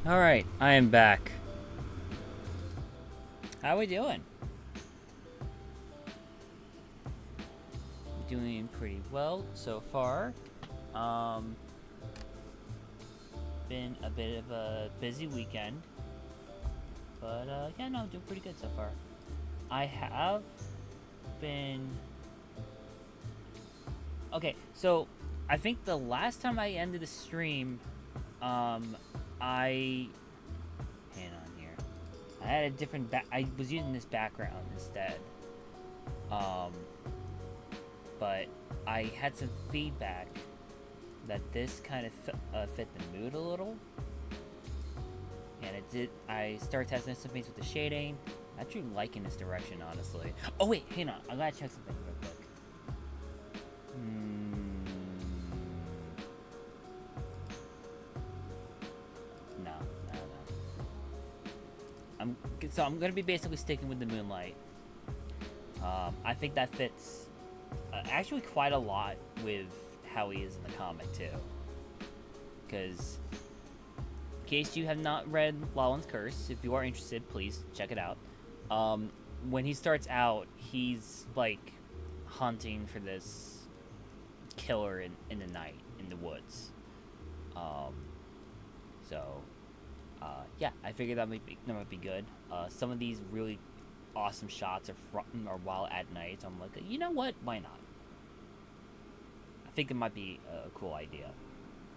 Alright, I am back. How we doing? Doing pretty well so far. Um, been a bit of a busy weekend, but yeah, no, doing pretty good so far. I have been. Okay, so I think the last time I ended the stream, I. Hang on here. I had a different. I was using this background instead. Um, but I had some feedback that this kind of fit the mood a little, and it did. I started testing some things with the shading. I'm actually liking this direction, honestly. Oh wait, hang on, I gotta check something real quick. No, no, no. I'm gonna be basically sticking with the moonlight. I think that fits actually quite a lot with how he is in the comic too. Because in case you have not read Lawan's Curse, if you are interested, please check it out. Um, when he starts out, he's like hunting for this killer in the night in the woods. Um, so yeah, I figured that might be good. Some of these really awesome shots are while at night. So I'm like, you know what? Why not? I think it might be a cool idea.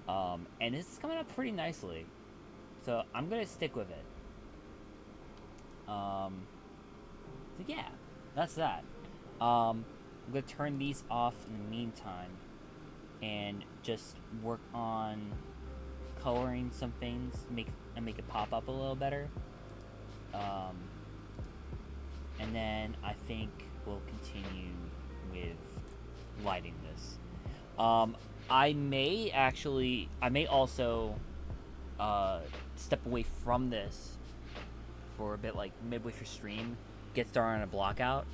And it's coming up pretty nicely. So I'm gonna stick with it. So yeah, that's that. I'm gonna turn these off in the meantime, and just work on coloring some things, make it pop up a little better. Um, and then I think we'll continue with lighting this. I may also step away from this for a bit, like midway through stream, get started on a blockout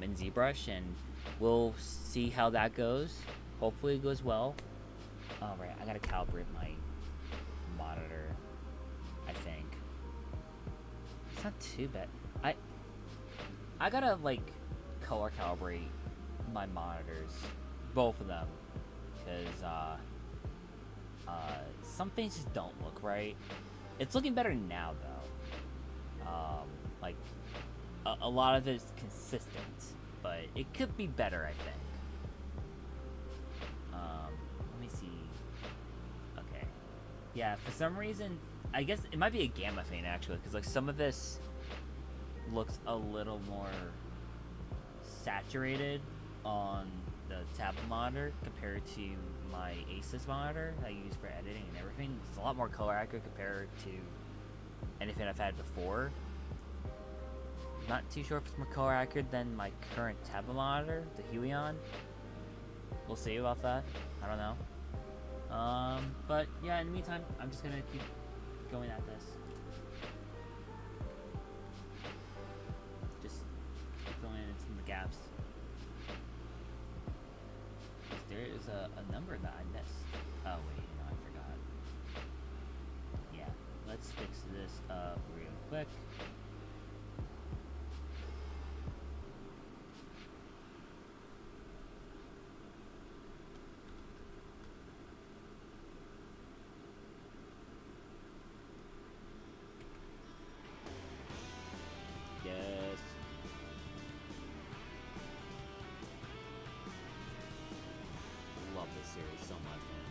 in ZBrush, and we'll see how that goes. Hopefully, it goes well. All right, I gotta calibrate my monitor. I think it's not too bad. I gotta like color calibrate my monitors, both of them, because some things just don't look right. It's looking better now though. Like a lot of it is consistent, but it could be better, I think. Let me see. Okay. Yeah, for some reason, I guess it might be a gamma thing actually, because like some of this looks a little more saturated on the tablet monitor compared to my Asus monitor that I use for editing and everything. It's a lot more color accurate compared to anything I've had before. Not too sure if it's more color accurate than my current tablet monitor, the Huion. We'll see about that. I don't know. But yeah, in the meantime, I'm just gonna keep going at this. Just keep filling in some of the gaps. There is a number that I missed. Oh wait, no, I forgot. Yeah, let's fix this up real quick. Yes. Love this series so much, man.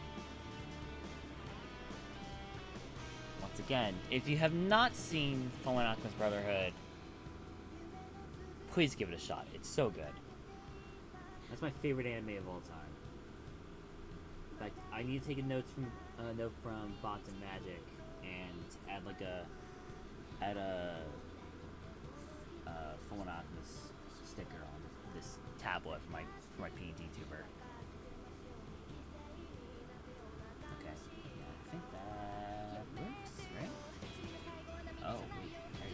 Once again, if you have not seen Fallen Alchemist Brotherhood, please give it a shot. It's so good. That's my favorite anime of all time. In fact, I need to take a note from Bots and Magic and add a Fallen Alchemist sticker on this tablet for my PNG tuber. Okay, yeah, I think that works, right? Oh wait, okay.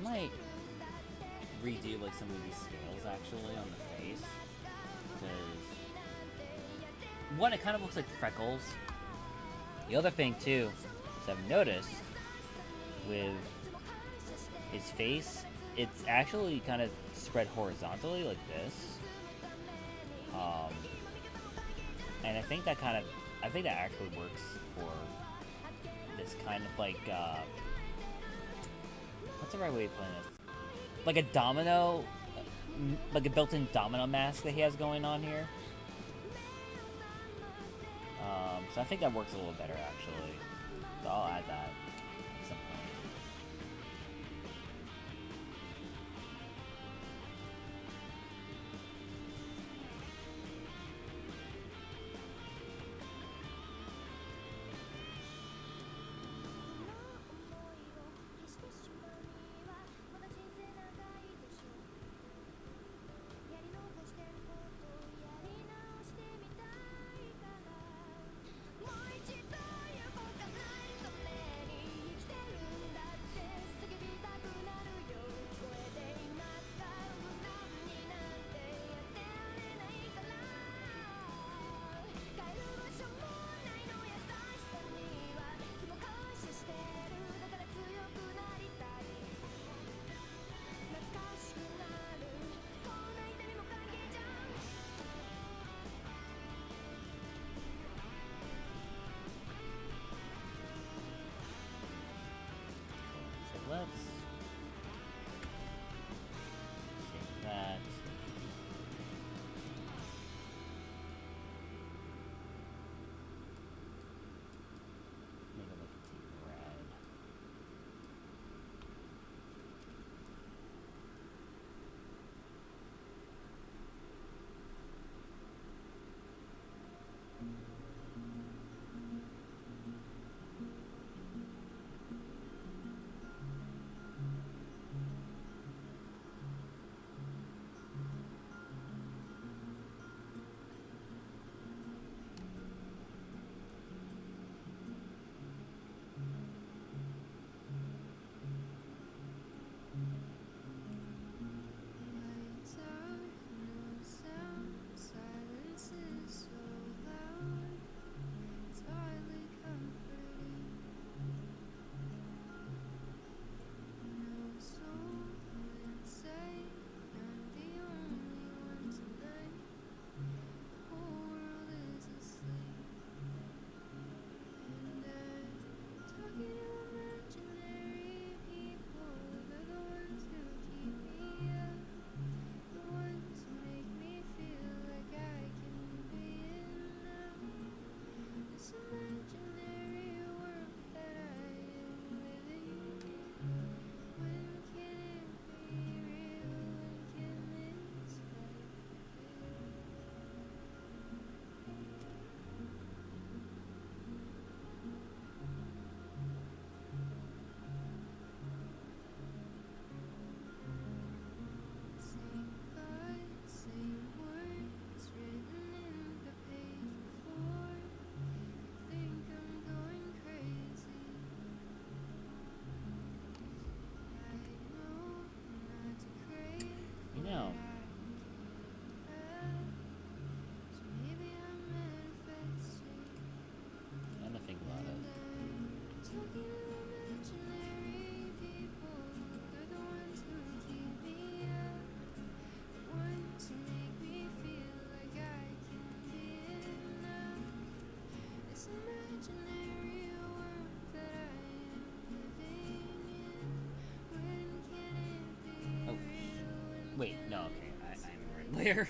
might redo like some of these scales actually on the face, because one, it kind of looks like freckles. The other thing too is I've noticed with his face, it's actually kind of spread horizontally like this. And I think that actually works for this kind of like, what's the right way of putting this? Like a domino, like a built-in domino mask that he has going on here. So I think that works a little better actually. So I'll add that at some point. Let's save that. Make it look deep red. No. I'm gonna think about it. Oh. Wait, no, okay. I'm right there.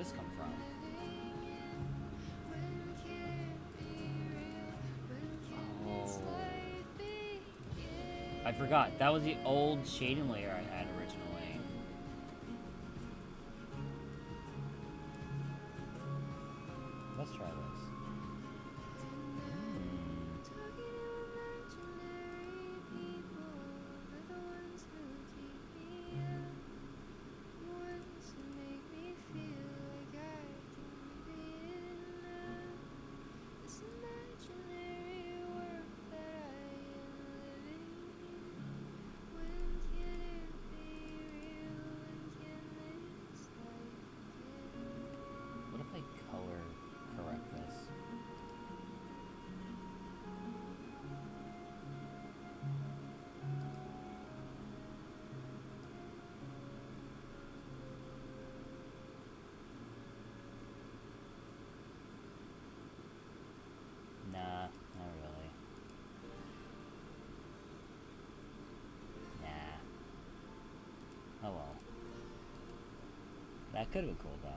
this come from? Oh. I forgot. That was the old shading layer I had originally. Let's try this. What if I color correct this? Nah, not really. Nah. Oh well. That could have been cool though.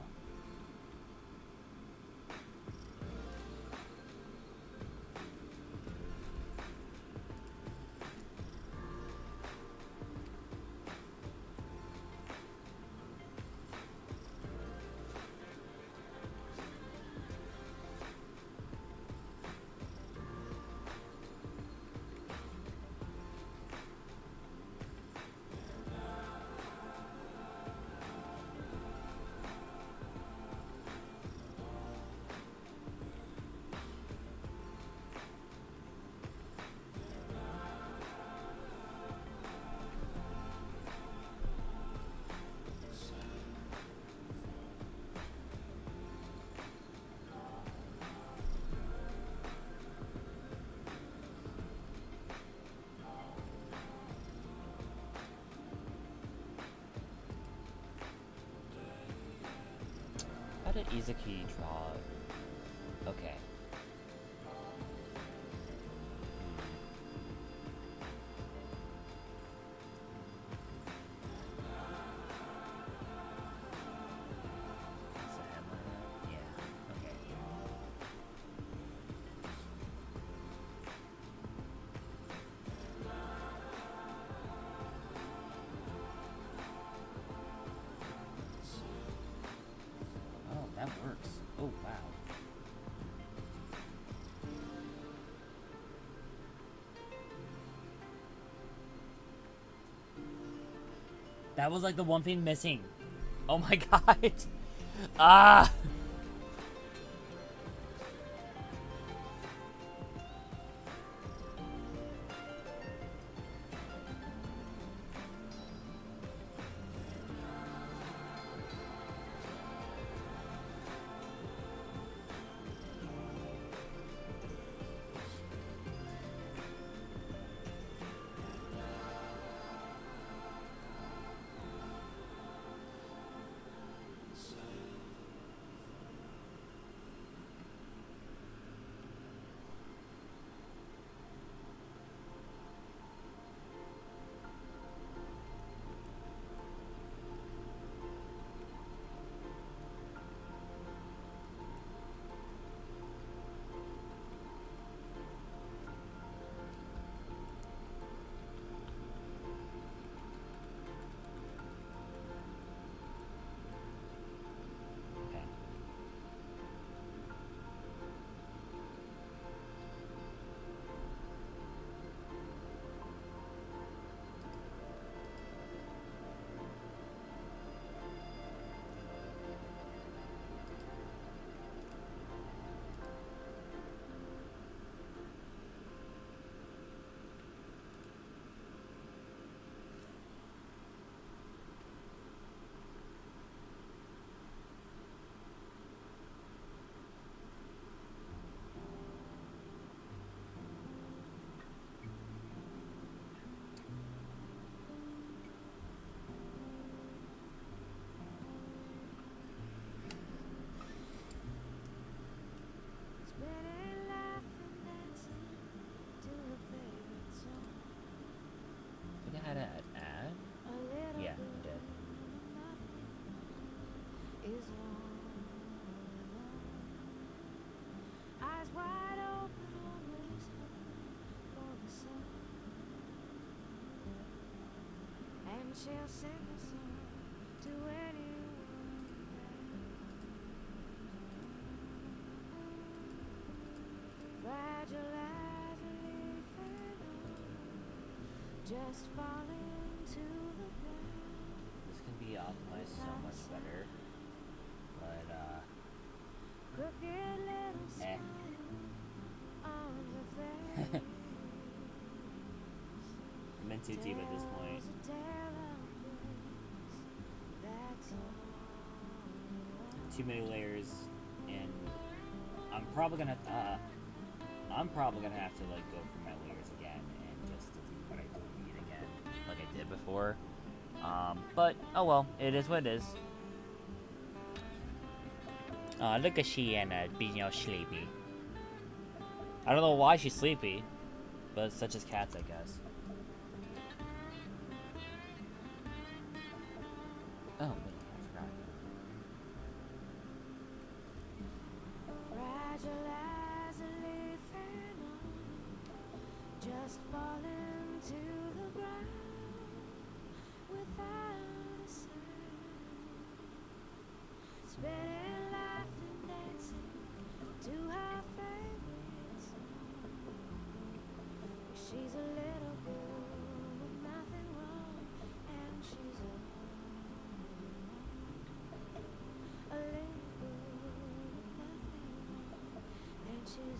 How did Izuki draw? Okay. Is the headline? Yeah. Okay. Oh, that works. Oh, wow. That was like the one thing missing. Oh my god. Ah! she'll sing a song to anyone. Fragile as a leaf and all, just falling to the ground. This can be optimized so much better. But, Crooked little smile on her face. I'm in too deep at this point. Too many layers, and I'm probably gonna have to like go through my layers again and just do what I did again, like I did before. But oh well, it is what it is. Look at Sienna being sleepy. I don't know why she's sleepy, but such as cats, I guess. Oh, wait, I forgot. Fragile as a leaf and all, just falling to the ground without a sound. Spinning, laughing, dancing to her favorite song. She's a little girl with nothing wrong, and she's all alone. A little girl with nothing wrong, and she's all alone.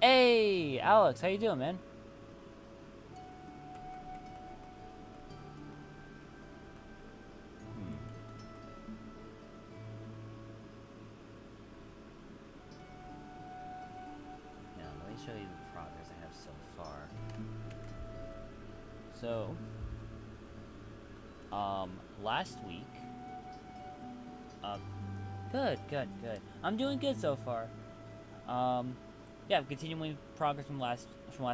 Hey, Alex, how you doing, man? Now, let me show you the progress I have so far. So, last week, good. I'm doing good so far. Yeah, continuing progress from last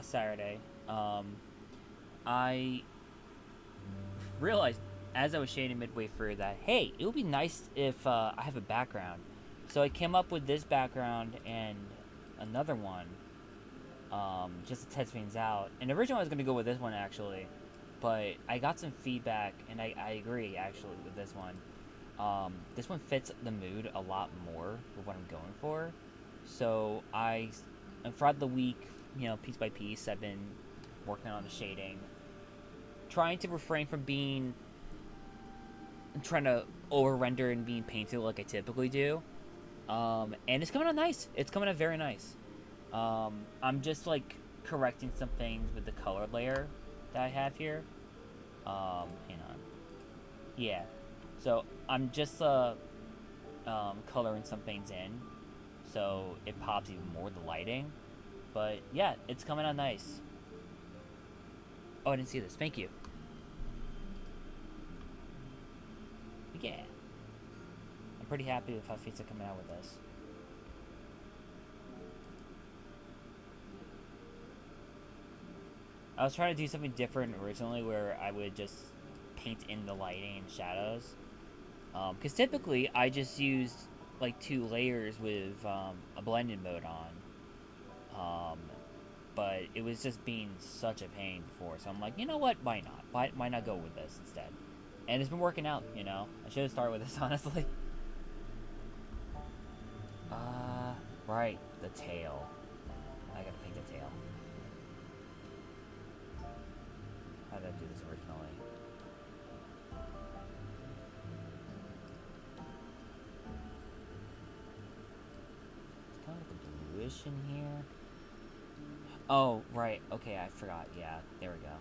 Saturday. I realized as I was shading midway through that, hey, it would be nice if I have a background. So I came up with this background and another one, just to test things out. And originally I was going to go with this one, actually. But I got some feedback, and I agree, actually, with this one. This one fits the mood a lot more with what I'm going for. So and throughout the week, piece by piece, I've been working on the shading, trying to refrain from trying to over render and being painted like I typically do. And it's coming out nice. It's coming out very nice. I'm just like correcting some things with the color layer that I have here. Hang on. Yeah. So I'm just coloring some things in, so it pops even more with the lighting. But yeah, it's coming out nice. Oh, I didn't see this. Thank you. But yeah, I'm pretty happy with how things are coming out with this. I was trying to do something different originally, where I would just paint in the lighting and shadows. Because typically I just used like 2 layers with a blending mode on. But it was just being such a pain before, so I'm like, you know what? Why not? Why not go with this instead? And it's been working out. I should have started with this, honestly. Right, the tail. I gotta paint the tail. How did I do this originally? It's kind of like a bluish in here. Oh, right. Okay, I forgot. Yeah, there we go.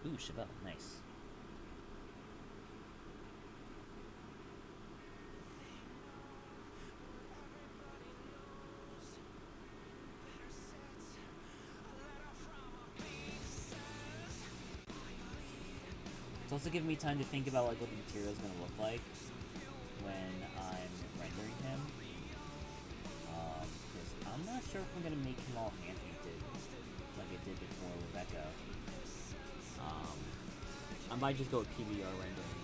Ooh, Chevelle. Nice. also giving me time to think about like what the material is gonna look like when I'm rendering him. Because I'm not sure if I'm gonna make him all hand painted like I did before with Echo. I might just go with PBR rendering,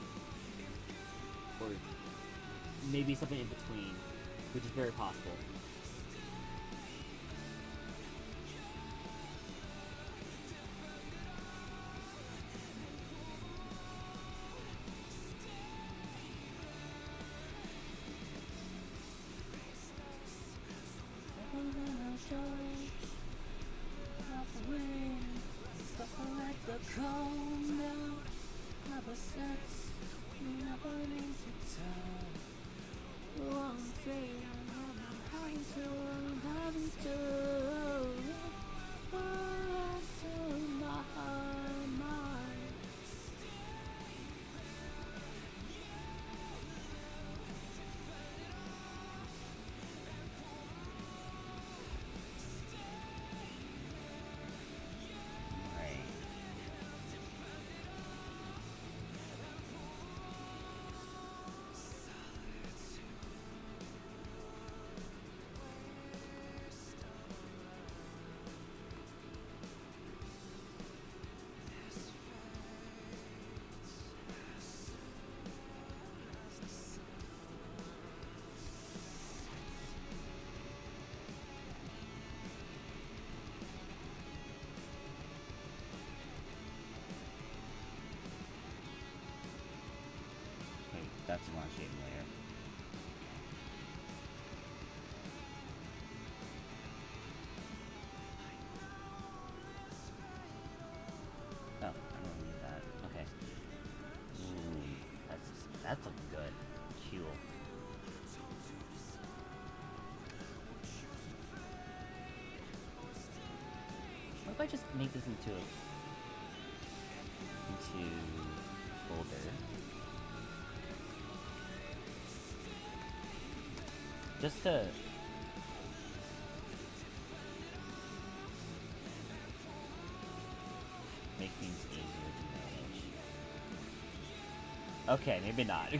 or maybe something in between, which is very possible. That's one shading layer. Oh, I don't need that. Okay. Ooh, that's looking good. Cool. What if I just make this into folder? Just to make things easier to manage. Okay, maybe not.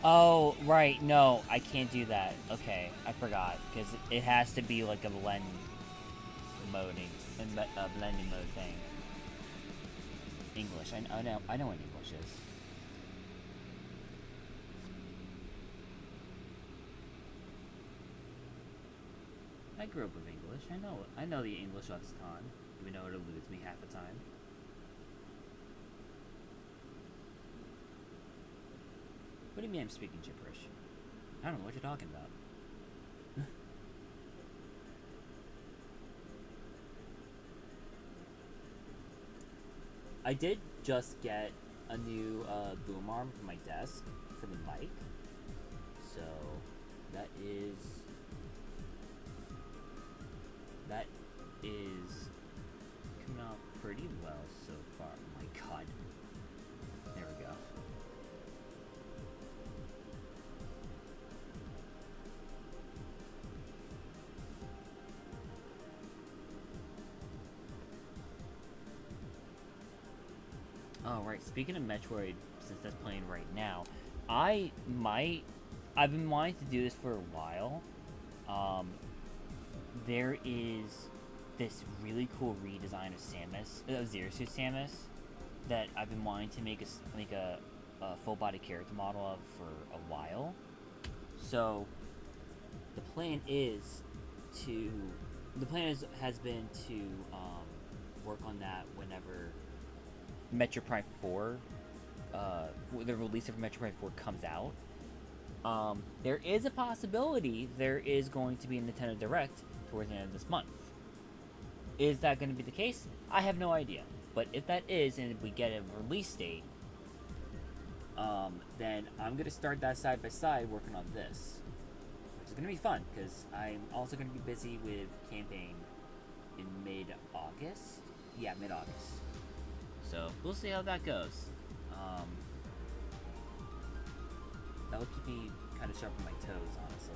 Oh, right, no, I can't do that. Okay, I forgot, because it has to be like a blending mode thing. English, I know what English is. I grew up with English. I know the English lexicon, even though it eludes me half the time. What do you mean I'm speaking gibberish? I don't know what you're talking about. I did just get a new boom arm for my desk for the mic, so that is coming out pretty well so far. Oh my god, there we go. Oh, right. Speaking of Metroid, since that's playing right now, I've been wanting to do this for a while. There is this really cool redesign of Zero Suit Samus that I've been wanting to make a full body character model of for a while. So the plan has been to work on that whenever Metroid Prime 4, the release of Metroid Prime 4 comes out. There is a possibility there is going to be a Nintendo Direct towards the end of this month. Is that going to be the case? I have no idea. But if that is, and if we get a release date, then I'm going to start that side by side working on this. Which is going to be fun, because I'm also going to be busy with campaign in mid-August. Yeah, mid-August. So, we'll see how that goes. That'll keep me kind of sharp on my toes, honestly.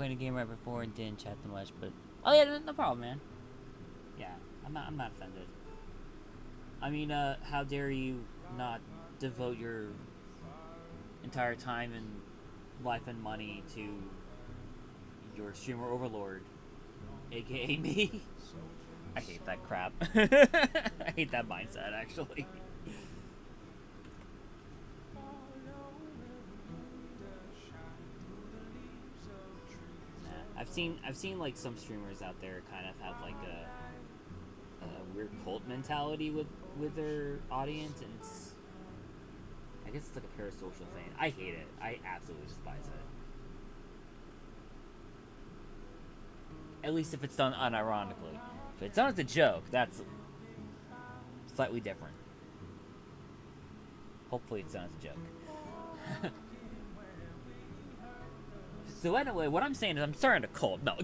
joined the game right before and didn't chat too much, but oh yeah, no problem, man. Yeah, I'm not offended. I mean, how dare you not devote your entire time and life and money to your streamer overlord, aka me. I hate that crap. I hate that mindset, actually. I've seen like some streamers out there kind of have like a weird cult mentality with their audience, and I guess it's like a parasocial thing. I hate it. I absolutely despise it. At least if it's done unironically. If it's done as a joke, that's slightly different. Hopefully it's done as a joke. So anyway, what I'm saying is I'm starting a cult. No.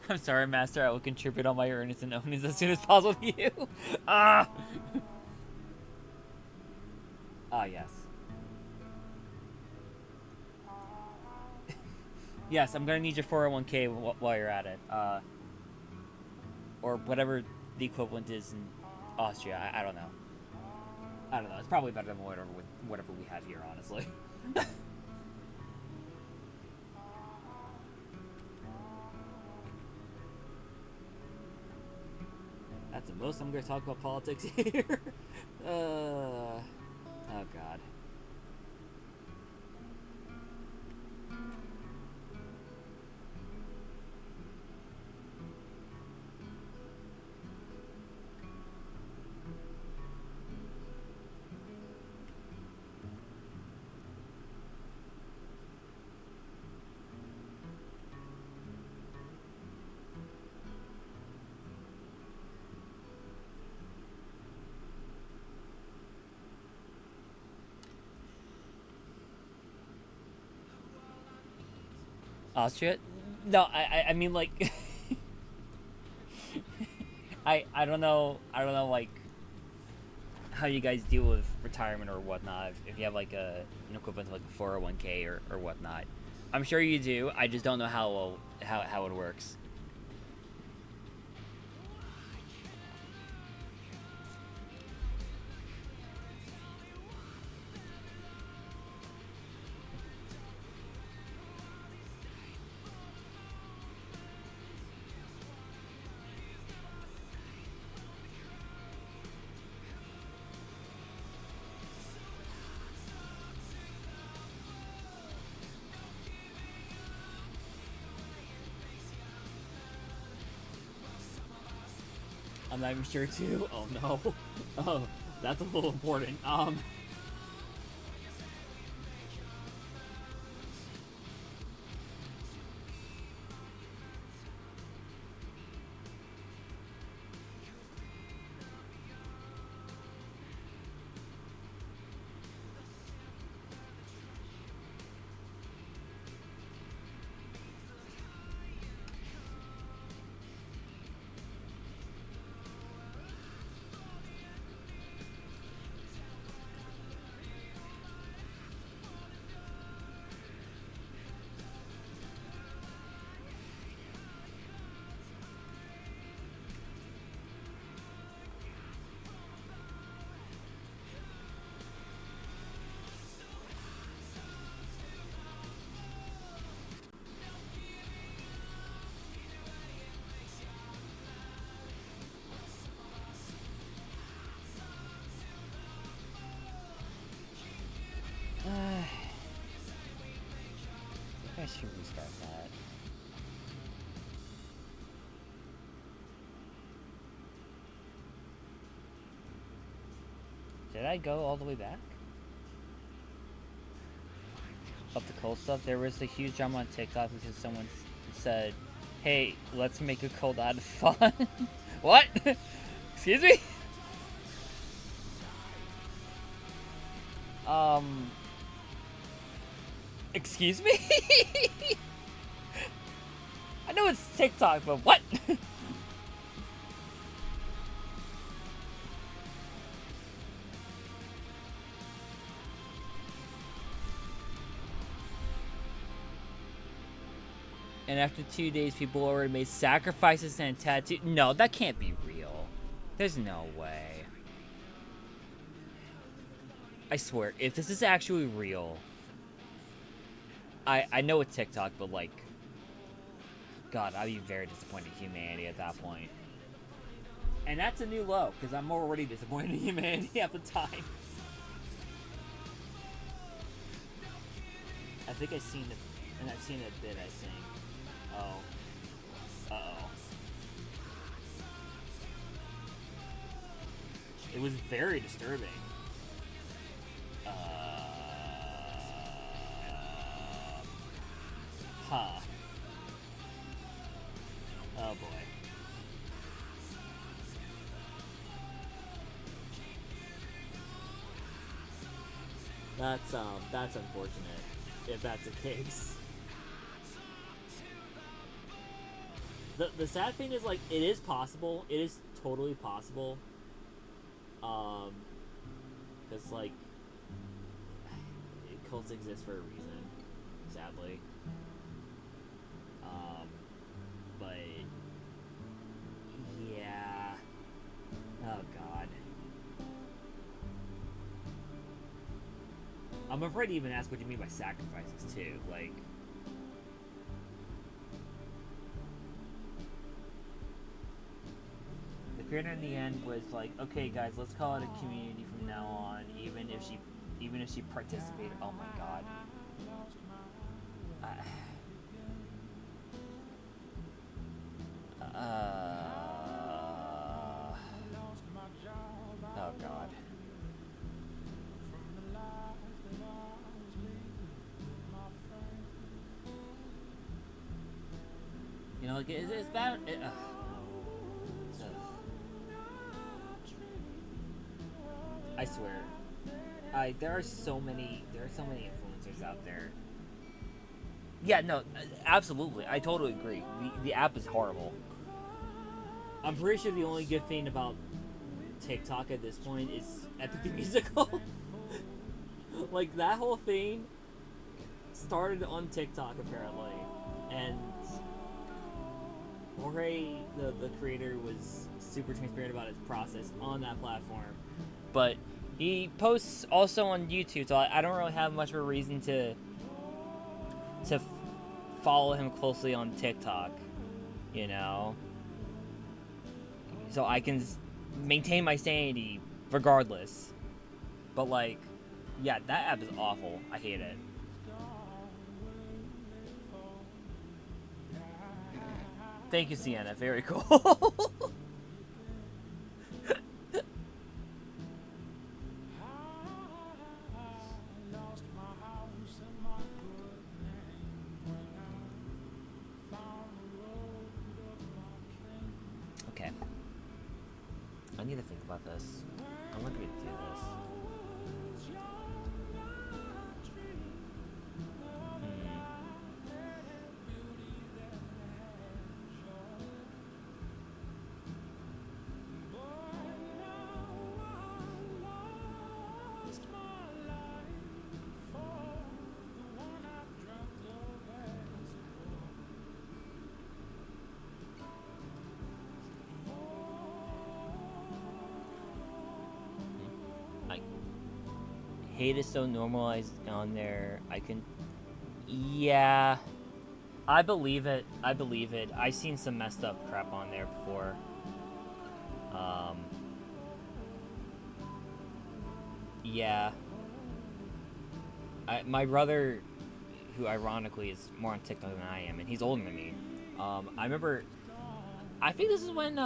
I'm sorry, Master. I will contribute all my earnings and ownings as soon as possible to you. Ah! Ah, yes. Yes, I'm gonna need your 401k while you're at it. Or whatever the equivalent is in Austria. I don't know. I don't know. It's probably better than whatever we have here, honestly. That's the most I'm going to talk about politics here. Oh, God. Austria? No, I mean like I don't know like how you guys deal with retirement or whatnot if you have like an equivalent of like a 401k or whatnot. I'm sure you do. I just don't know how it works. I'm not even sure too. Oh no. Oh, that's a little important. I should restart that. Did I go all the way back? Up the cold stuff? There was a huge drama on TikTok because someone said, hey, let's make a cold out of fun. What? Excuse me? Excuse me? I know it's TikTok, but what? And after 2 days, people already made sacrifices and tattoos. No, that can't be real. There's no way. I swear, if this is actually real, I know it's TikTok, but like, God, I'd be very disappointed in humanity at that point. And that's a new low, because I'm already disappointed in humanity at the time. I think I've seen it, and I've seen a bit, I think. Oh. Uh-oh. It was very disturbing. Huh. Oh boy. That's unfortunate, if that's the case. The sad thing is, like, it is possible. It is totally possible. Because, like, cults exist for a reason, sadly. But, yeah. Oh, God. I'm afraid to even ask what you mean by sacrifices, too. Like, the creator in the end was like, okay, guys, let's call it a community from now on, even if she participated. Oh my God. Oh God. You know, like, it's bad. I swear, there are so many influencers out there. Yeah, no, absolutely, I totally agree. The app is horrible. I'm pretty sure the only good thing about TikTok at this point is Epic the Musical. Like, that whole thing started on TikTok apparently, and Jorge, the creator, was super transparent about his process on that platform. But he posts also on YouTube, so I don't really have much of a reason to follow him closely on TikTok, you know? So I can maintain my sanity regardless. But, like, yeah, that app is awful. I hate it. Thank you, Sienna. Very cool. Okay. I need to think about this. I'm not gonna do this. Hate is so normalized on there. Yeah, I believe it. I've seen some messed up crap on there before. Yeah. My brother, who ironically is more on TikTok than I am, and he's older than me. I remember. I think this is when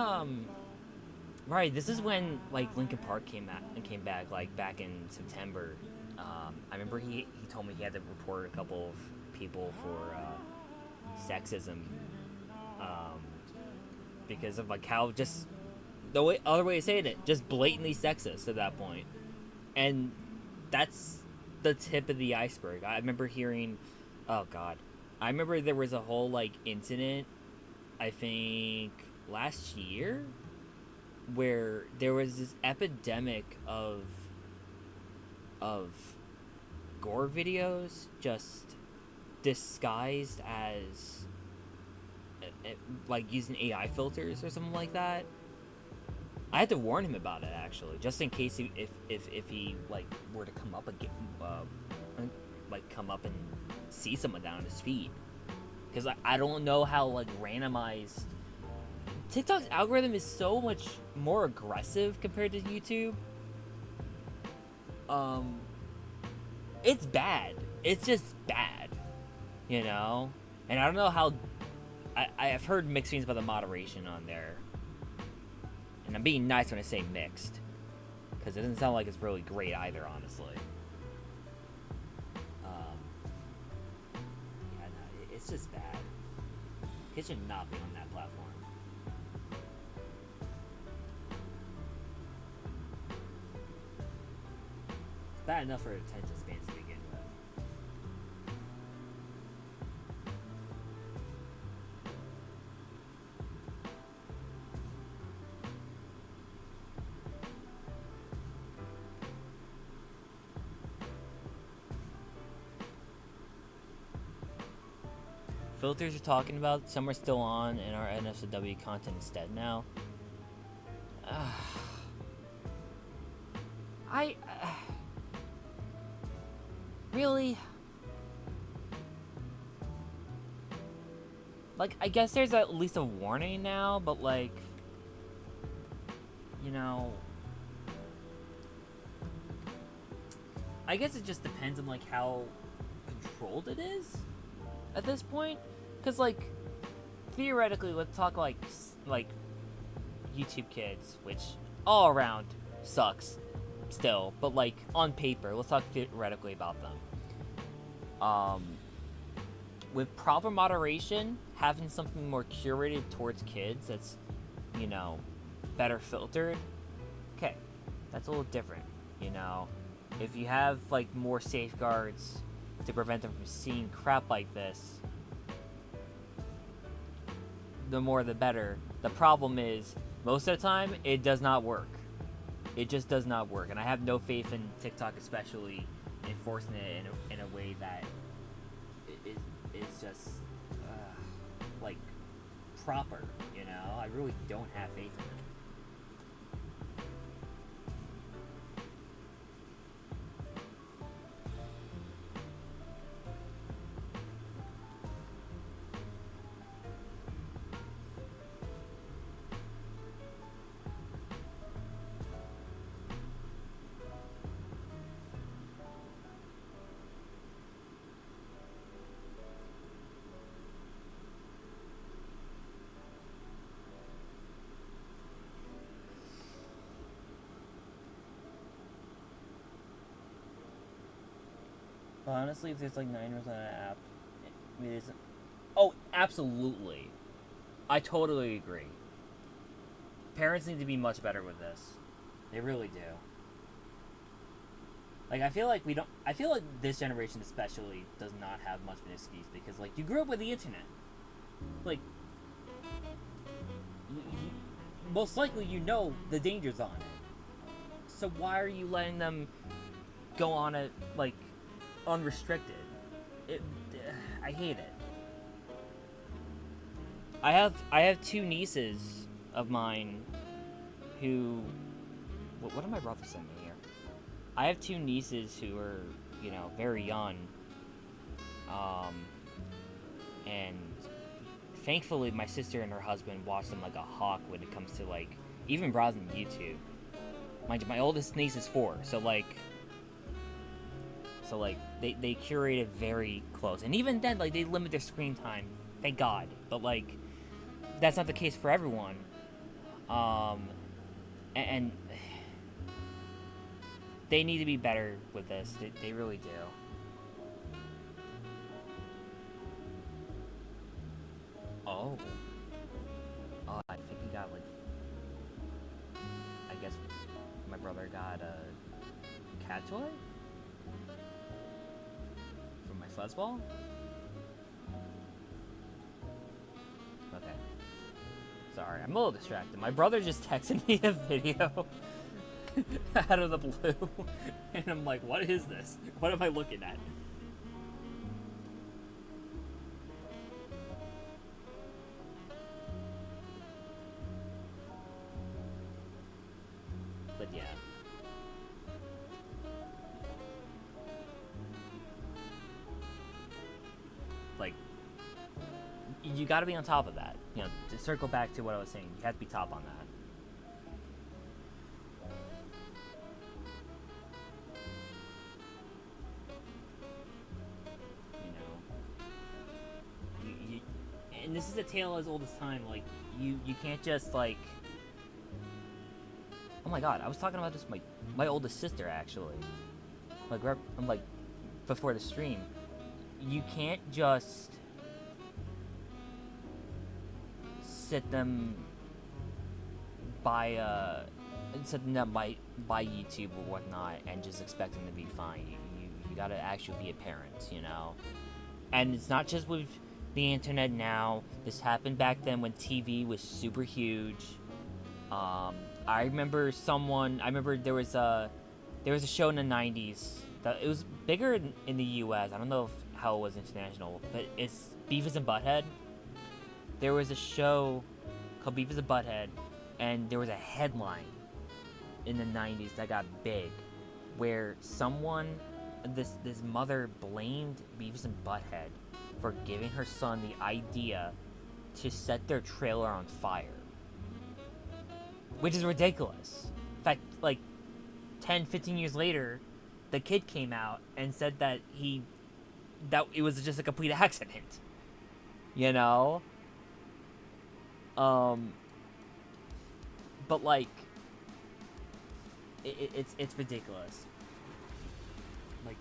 Right, this is when, like, Linkin Park came back, like, back in September. I remember he told me he had to report a couple of people for sexism, because of, like, how just other way of saying it, just blatantly sexist at that point. And that's the tip of the iceberg. I remember hearing Oh god. I remember there was a whole like incident, I think last year, where there was this epidemic of gore videos just disguised as like using AI filters or something like that. I had to warn him about it actually, just in case if he like were to come up again, like come up and see someone down his feet, because I don't know how like randomized TikTok's algorithm is so much more aggressive compared to YouTube. Um, it's bad. It's just bad, you know. And I don't know how. I've heard mixed things about the moderation on there, and I'm being nice when I say mixed, because it doesn't sound like it's really great either, honestly. Yeah, no, it's just bad. Kids should not be on that platform. It's bad enough for attention spans to begin with. Filters you're talking about, some are still on, and our NSFW content instead now. I really, like, I guess there's at least a warning now, but like, you know, I guess it just depends on like how controlled it is at this point, because like theoretically, let's talk like YouTube Kids, which all around sucks still, but like on paper, let's talk theoretically about them. With proper moderation, having something more curated towards kids that's, you know, better filtered, okay, that's a little different, you know. If you have like more safeguards to prevent them from seeing crap like this, the more the better. The problem is, most of the time, it does not work. It just does not work, and I have no faith in TikTok, especially enforcing it in a way that is just like proper. You know, I really don't have faith in it. Honestly, if there's like 9 years on an app, it isn't. Oh, absolutely. I totally agree. Parents need to be much better with this. They really do. Like, I feel like we don't. I feel like this generation especially does not have much of an excuse because, like, you grew up with the internet. Like, most likely you know the dangers on it. So why are you letting them go on it, like, unrestricted? It, I hate it. I have two nieces of mine who. What did my brother send me here? I have two nieces who are, you know, very young. And thankfully my sister and her husband watch them like a hawk when it comes to like even browsing YouTube. Mind you, my oldest niece is 4, so they curate it very close, and even then, like, they limit their screen time. Thank God, but like that's not the case for everyone. And they need to be better with this. They really do. Oh. I think he got like. I guess my brother got a cat toy from my fuzzball. sorry. I'm a little distracted. My brother just texted me a video out of the blue, and I'm like, what is this? What am I looking at? But yeah. Like, you gotta be on top of that. You know, to circle back to what I was saying, you have to be top on that. And this is a tale as old as time. Like, you can't just, like... Oh my god, I was talking about this with my oldest sister, actually. Like, I'm like, before the stream. You can't just sit them by YouTube or whatnot and just expect them to be fine. You gotta actually be a parent, you know? And it's not just with the internet now. This happened back then when TV was super huge. I remember there was a show in the 90s that it was bigger in the US. I don't know how it was international, but it's Beavis and Butthead. There was a show called Beavis and Butthead, and there was a headline in the 90s that got big where this mother blamed Beavis and Butthead for giving her son the idea to set their trailer on fire. Which is ridiculous. In fact, like, 10, 15 years later, the kid came out and said that it was just a complete accident. You know? But, like, it's ridiculous. Like,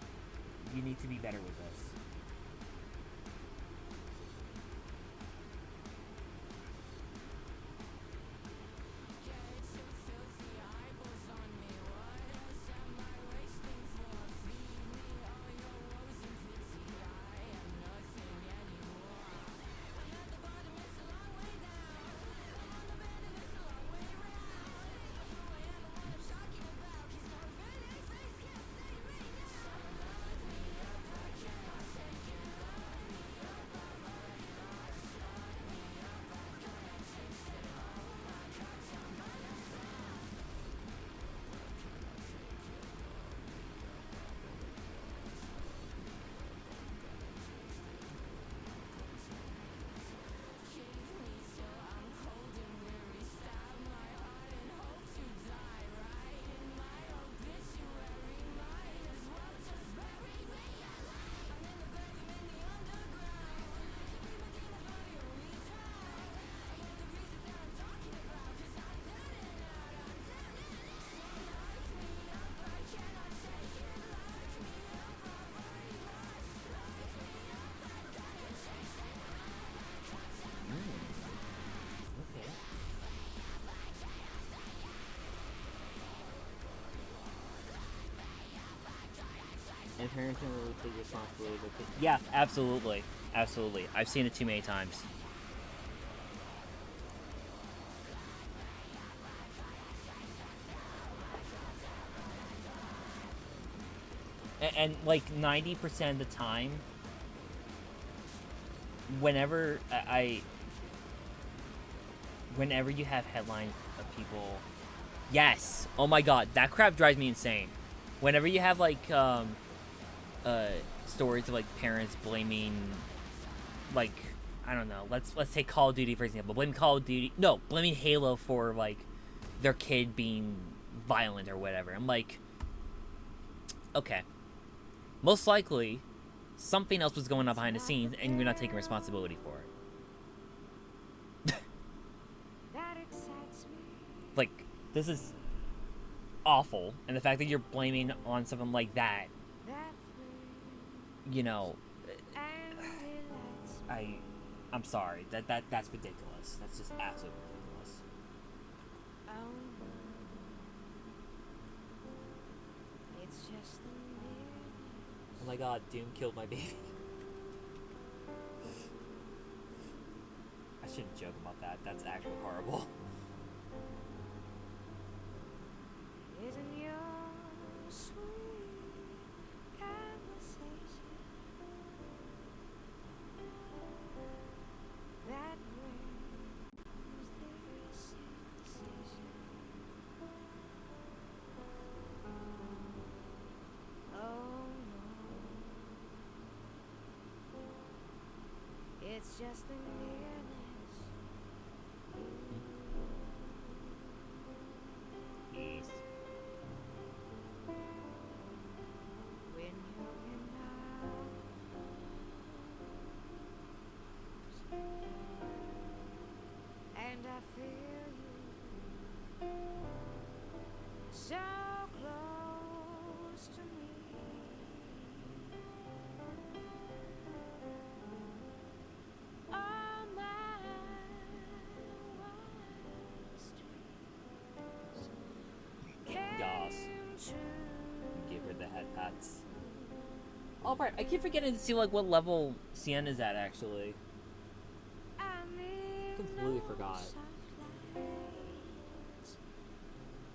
you need to be better with this. And parents don't really take responsibility. Yeah, absolutely. Absolutely. I've seen it too many times. And like 90% of the time, whenever whenever you have headlines of people, yes, oh my god, that crap drives me insane. Whenever you have like stories of like parents blaming, like, I don't know, let's take Call of Duty for example, blaming Halo for like their kid being violent or whatever. I'm like, okay, most likely something else was going on behind the scenes and you're not taking responsibility for it. Like, this is awful, and the fact that you're blaming on something like that, you know, I'm sorry, that's ridiculous. That's just absolutely ridiculous. Oh my god, Doom killed my baby. I shouldn't joke about that. That's actually horrible. Isn't your sweet conversation that brings this sensation? Oh no, it's just the nearness. Yes. When you're in arms, and I feel you so close to me. All my wildest dreams Yas. came true. Give her the head pats. Oh, right. I keep forgetting to see, like, what level Cien is at, actually. Completely forgot.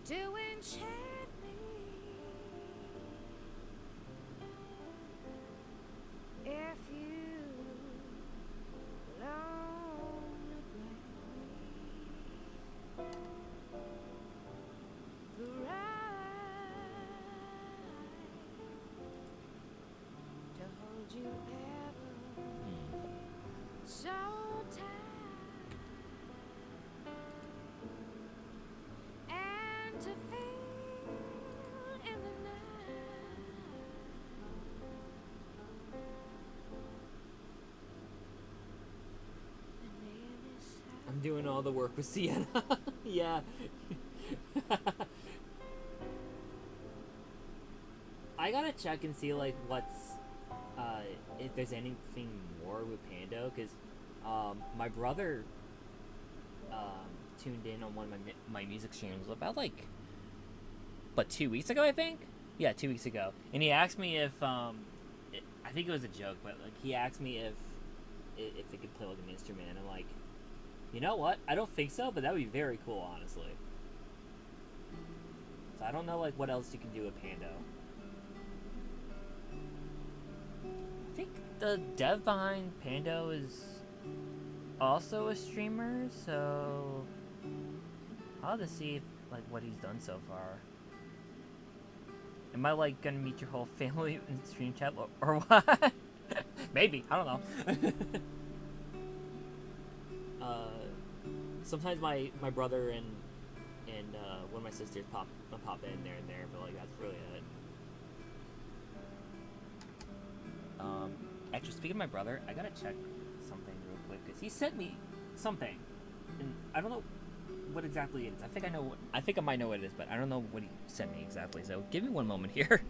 To enchant me, if you lonely grant me the right to hold you ever so tight, and to feel in the night the nearness I'm doing all the work with Sienna. Yeah. I gotta check and see, like, what's, if there's anything more with Pando, because, my brother, tuned in on one of my music streams about, like, 2 weeks ago, I think? Yeah, 2 weeks ago. And he asked me if, I think it was a joke, but, like, he asked me if it could play, like, an instrument, and I'm like, you know what? I don't think so, but that would be very cool, honestly. So I don't know, like, what else you can do with Pando. I think the dev behind Pando is also a streamer, so I'll have to see, like, what he's done so far. Am I, like, gonna meet your whole family in stream chat, or what? Maybe, I don't know. Sometimes my brother and one of my sisters pop in there and there, but, like, that's really it. Actually, speaking of my brother, I gotta check something real quick, because he sent me something, and I don't know what exactly it is. I think I might know what it is, but I don't know what he sent me exactly, so give me one moment here.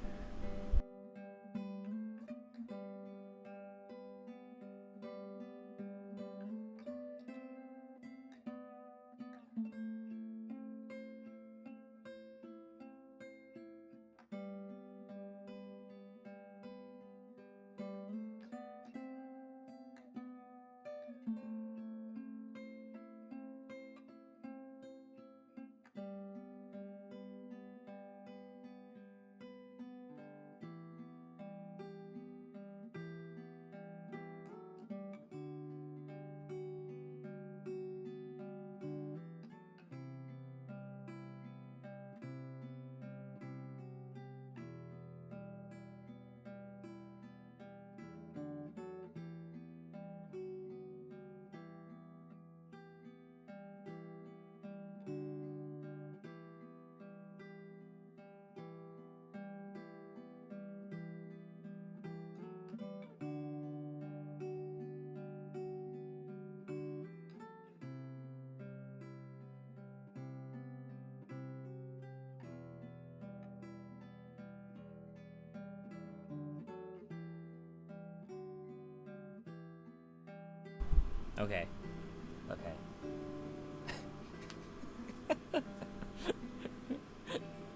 Okay.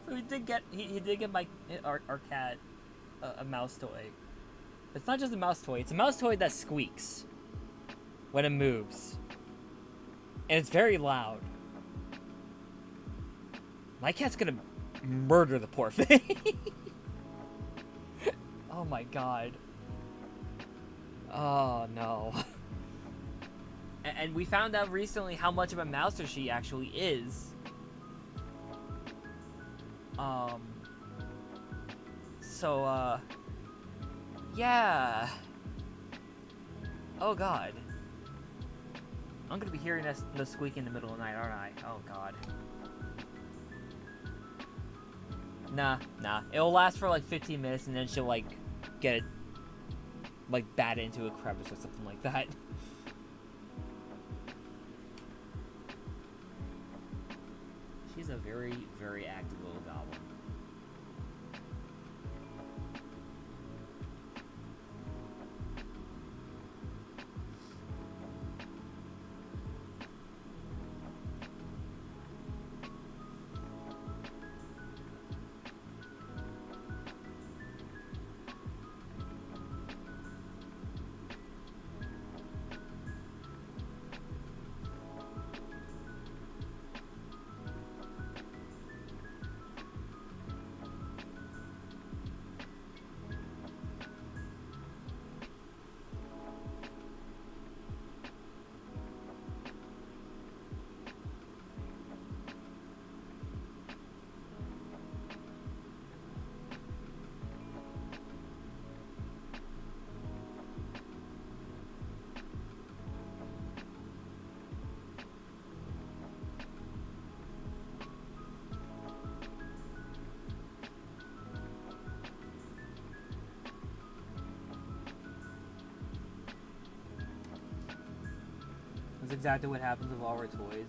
So he did get our cat a mouse toy. It's not just a mouse toy; it's a mouse toy that squeaks when it moves. And it's very loud. My cat's gonna murder the poor thing. Oh my god. Oh no. And we found out recently how much of a mouser she actually is. So, yeah. Oh god. I'm gonna be hearing the squeak in the middle of the night, aren't I? Oh god. Nah. It'll last for like 15 minutes and then she'll like get it like bat into a crevice or something like that. She's a very, very active little goblin. That's exactly what happens with all our toys.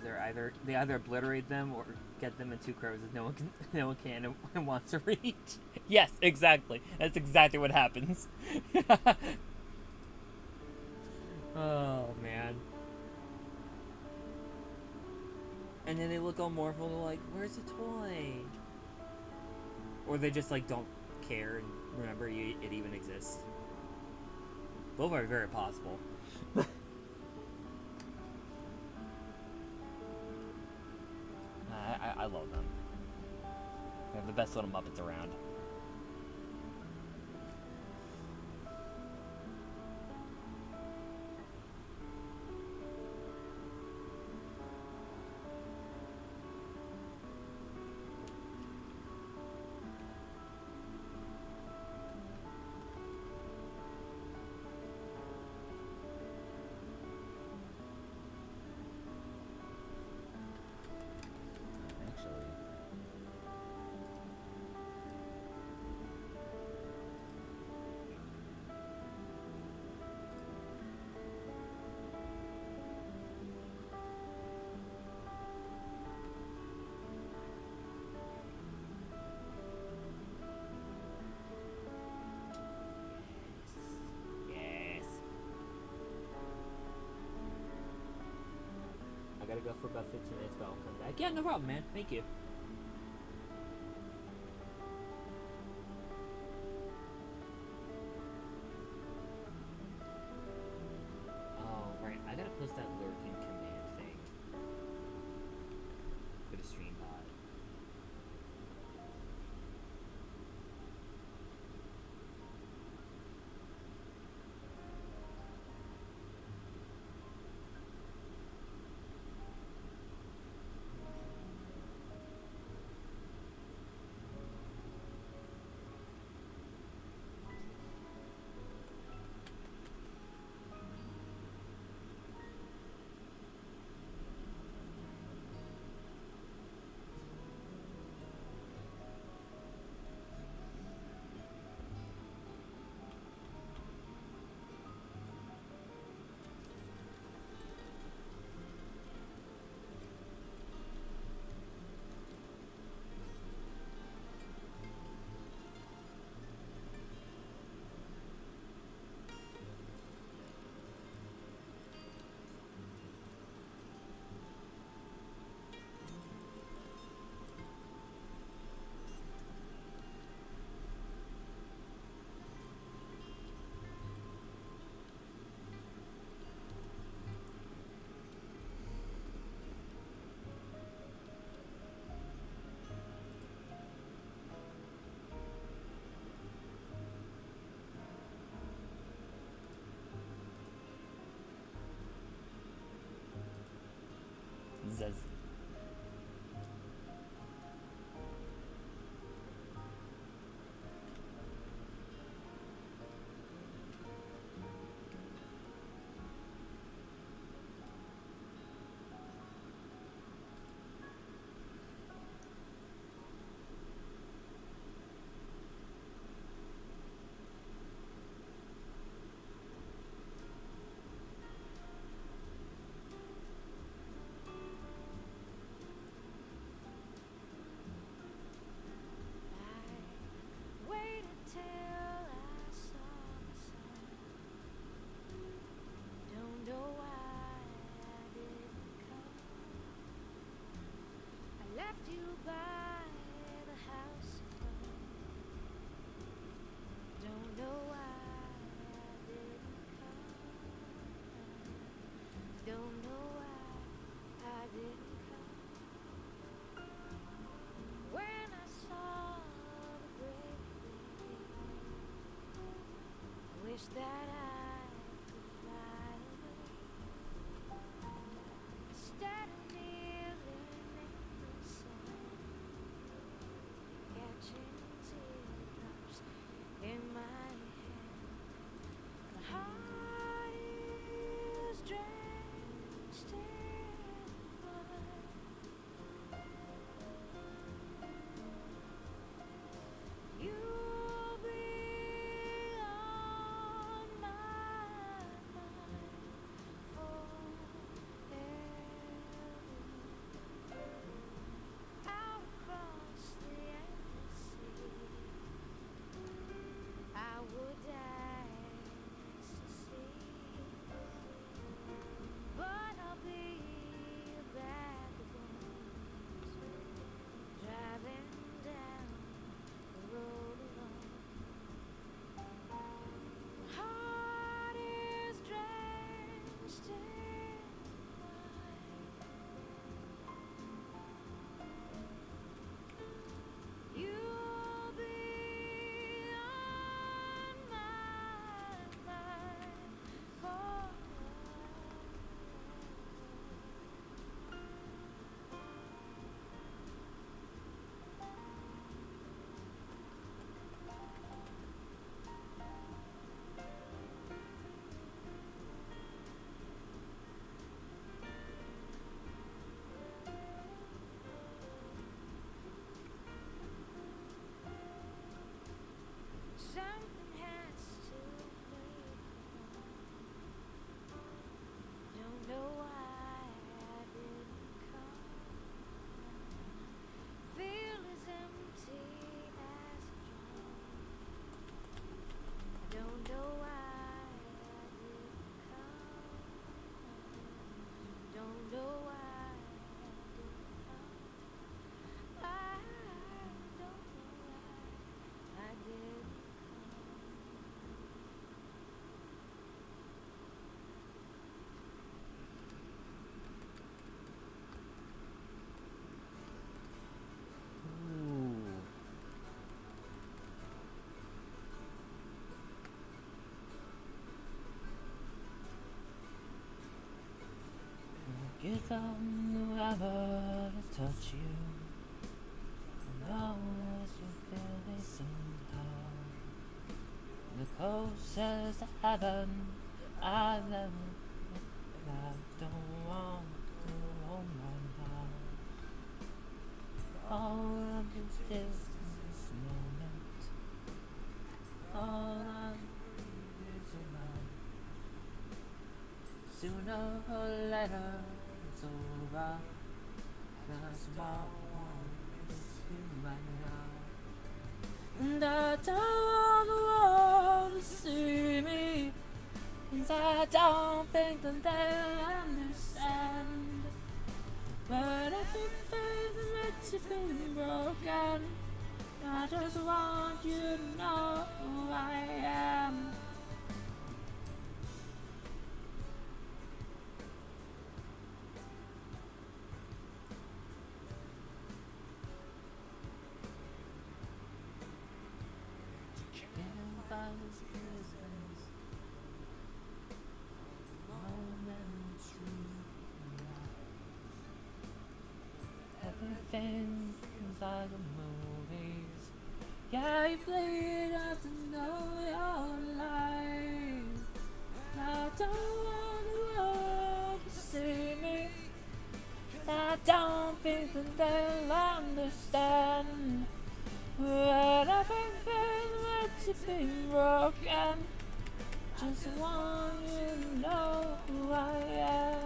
They either obliterate them or get them into crevices no one can and wants to reach. Yes, exactly. That's exactly what happens. Oh man. And then they look all mournful. They're like, "Where's the toy?" Or they just like don't care and remember it even exists. Both are very possible. I love them. They're the best little Muppets around. I gotta go for about 15 minutes, but I'll come back. Yeah, no problem, man. Thank you. Oh, right. I gotta post that lurking command thing for the stream bot. says. I waited till I saw the sun. Don't know why I didn't come. I left you by the house of fun. Don't know why I didn't come. Don't know why I didn't come. When I saw the great day, I wish that I could fly away. Instead of kneeling in the sand, catching teardrops in my hand. My heart is drenched in blood. You'll be on my mind forever. Out across the endless sea, I would dance to see, but I'll be a bag of bones, driving down the road alone. My heart is drenched in wine. You'll be on my mind forever. Something has to make Don't know why I didn't come. Feel as empty as a drum. Don't know why I didn't come. Don't know why I didn't come. I don't know why I didn't come. Ooh. You thought whoever to touch you, and always you feel it somehow. The closest to heaven I've ever been. I don't want to hold my mouth. All of this this moment, all I need is your love. Sooner or later it's over. That's what I want is you right now. And I don't want the world to see me, 'cause I don't think that they'll understand. But everything makes you feel broken. I just want you to know who I am. everything is like the movies. Yeah, you played us to know your life. I don't want the world to see me. I don't think that they'll understand. But everything that's been broken. Just want you to know who I am.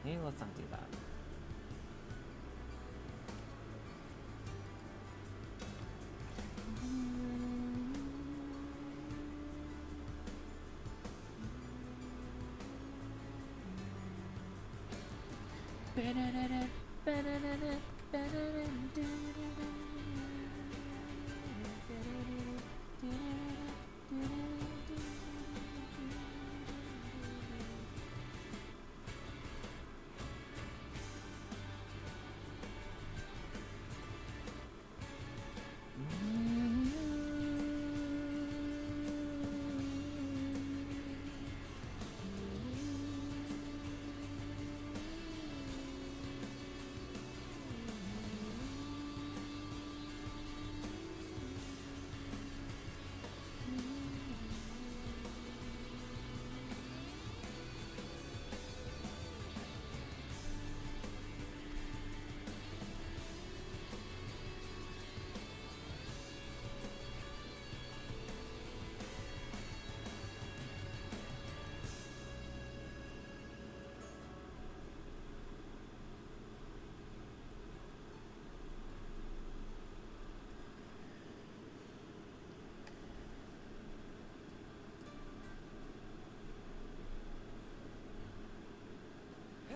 Maybe let's not do that.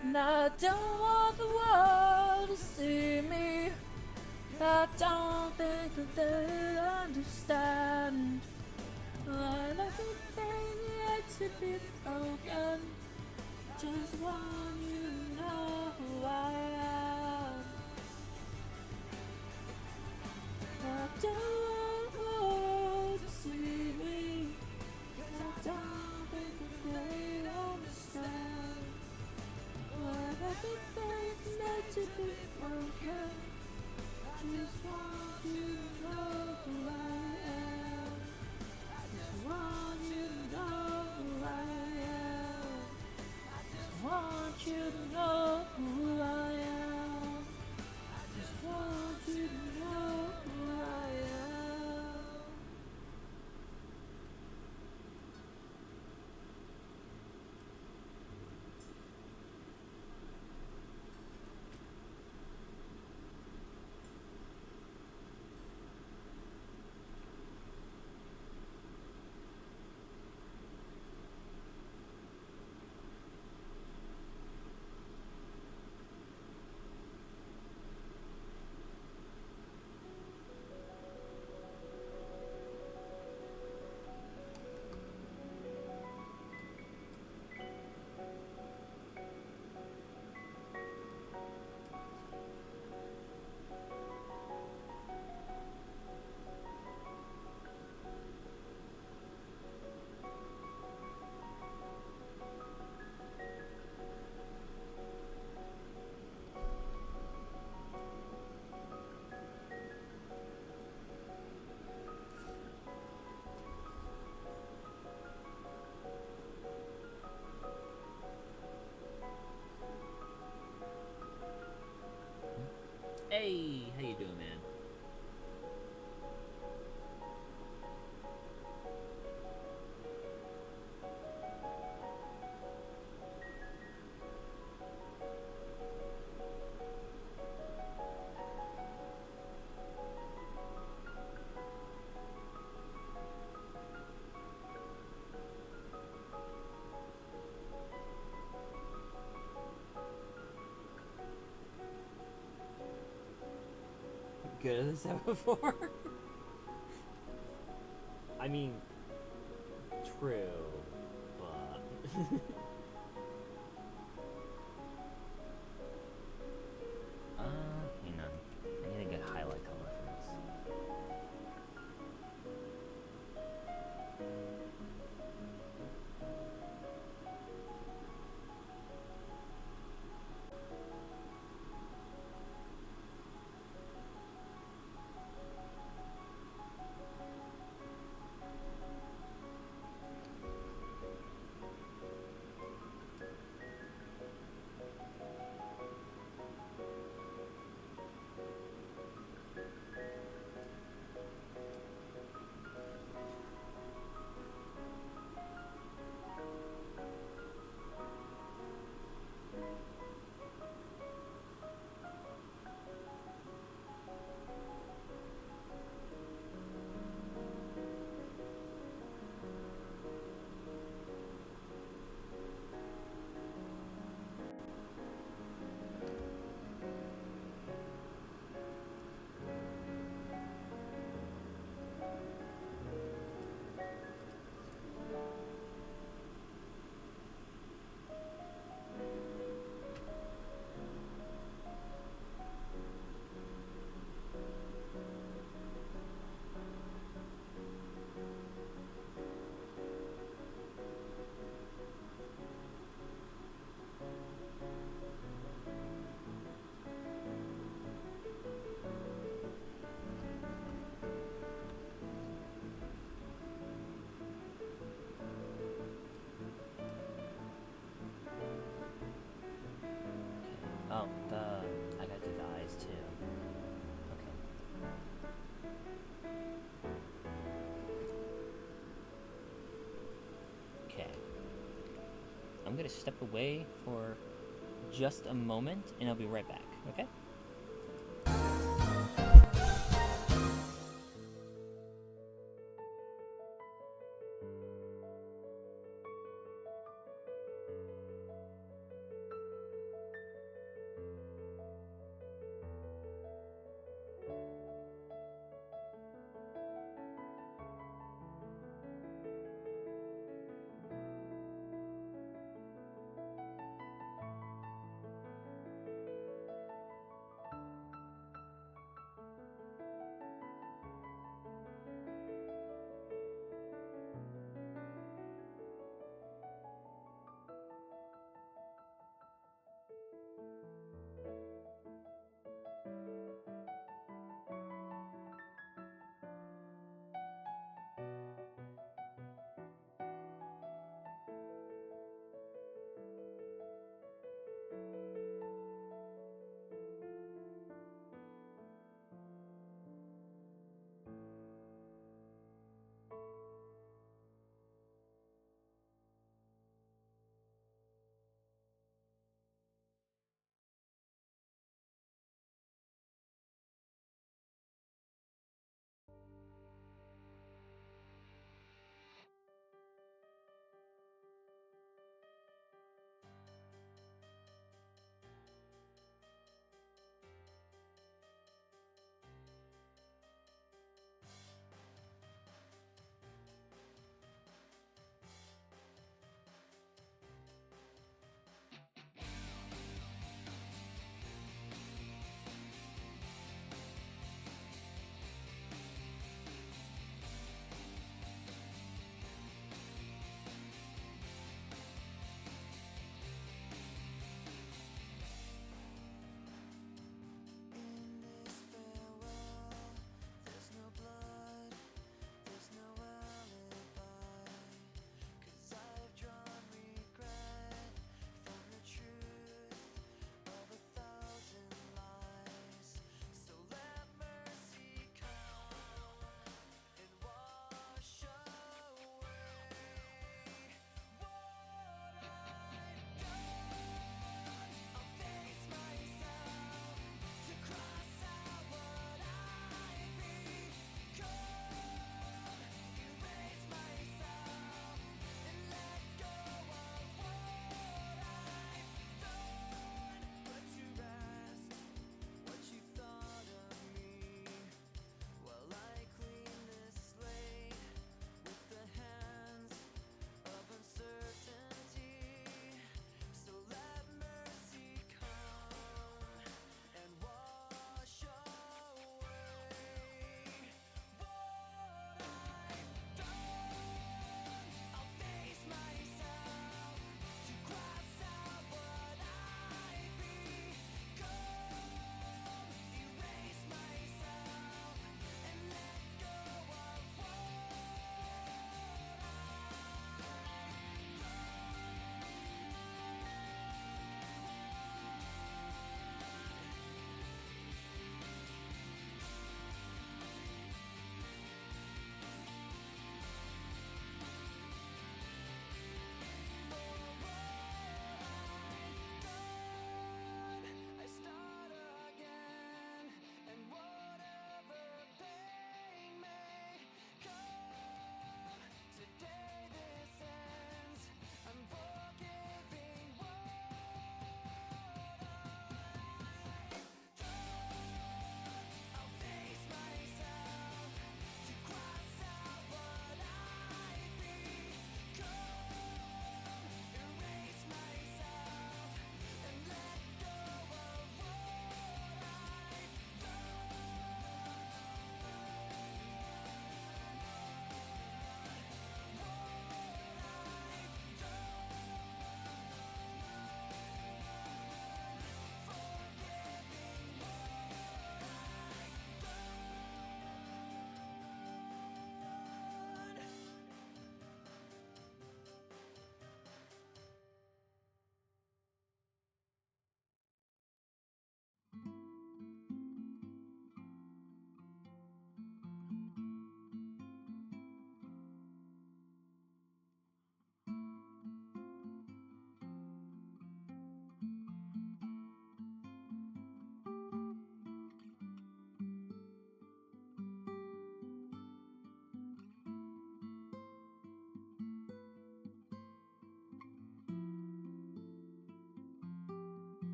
And I don't want the world to see me. I don't think that they understand. I like everything yet to be broken. Just want you to know who I am. I don't want the world to see me. I don't think that they understand. Everything's meant to be broken. Just want you to know who I am. Just want you to know who I am. Just want you to know who I am. Just want you to know who I am. Hey, how you doing, man? Good as that before? I mean, true, but... hang on. I need a good highlight color for this. guys step away for just a moment, and I'll be right back, okay?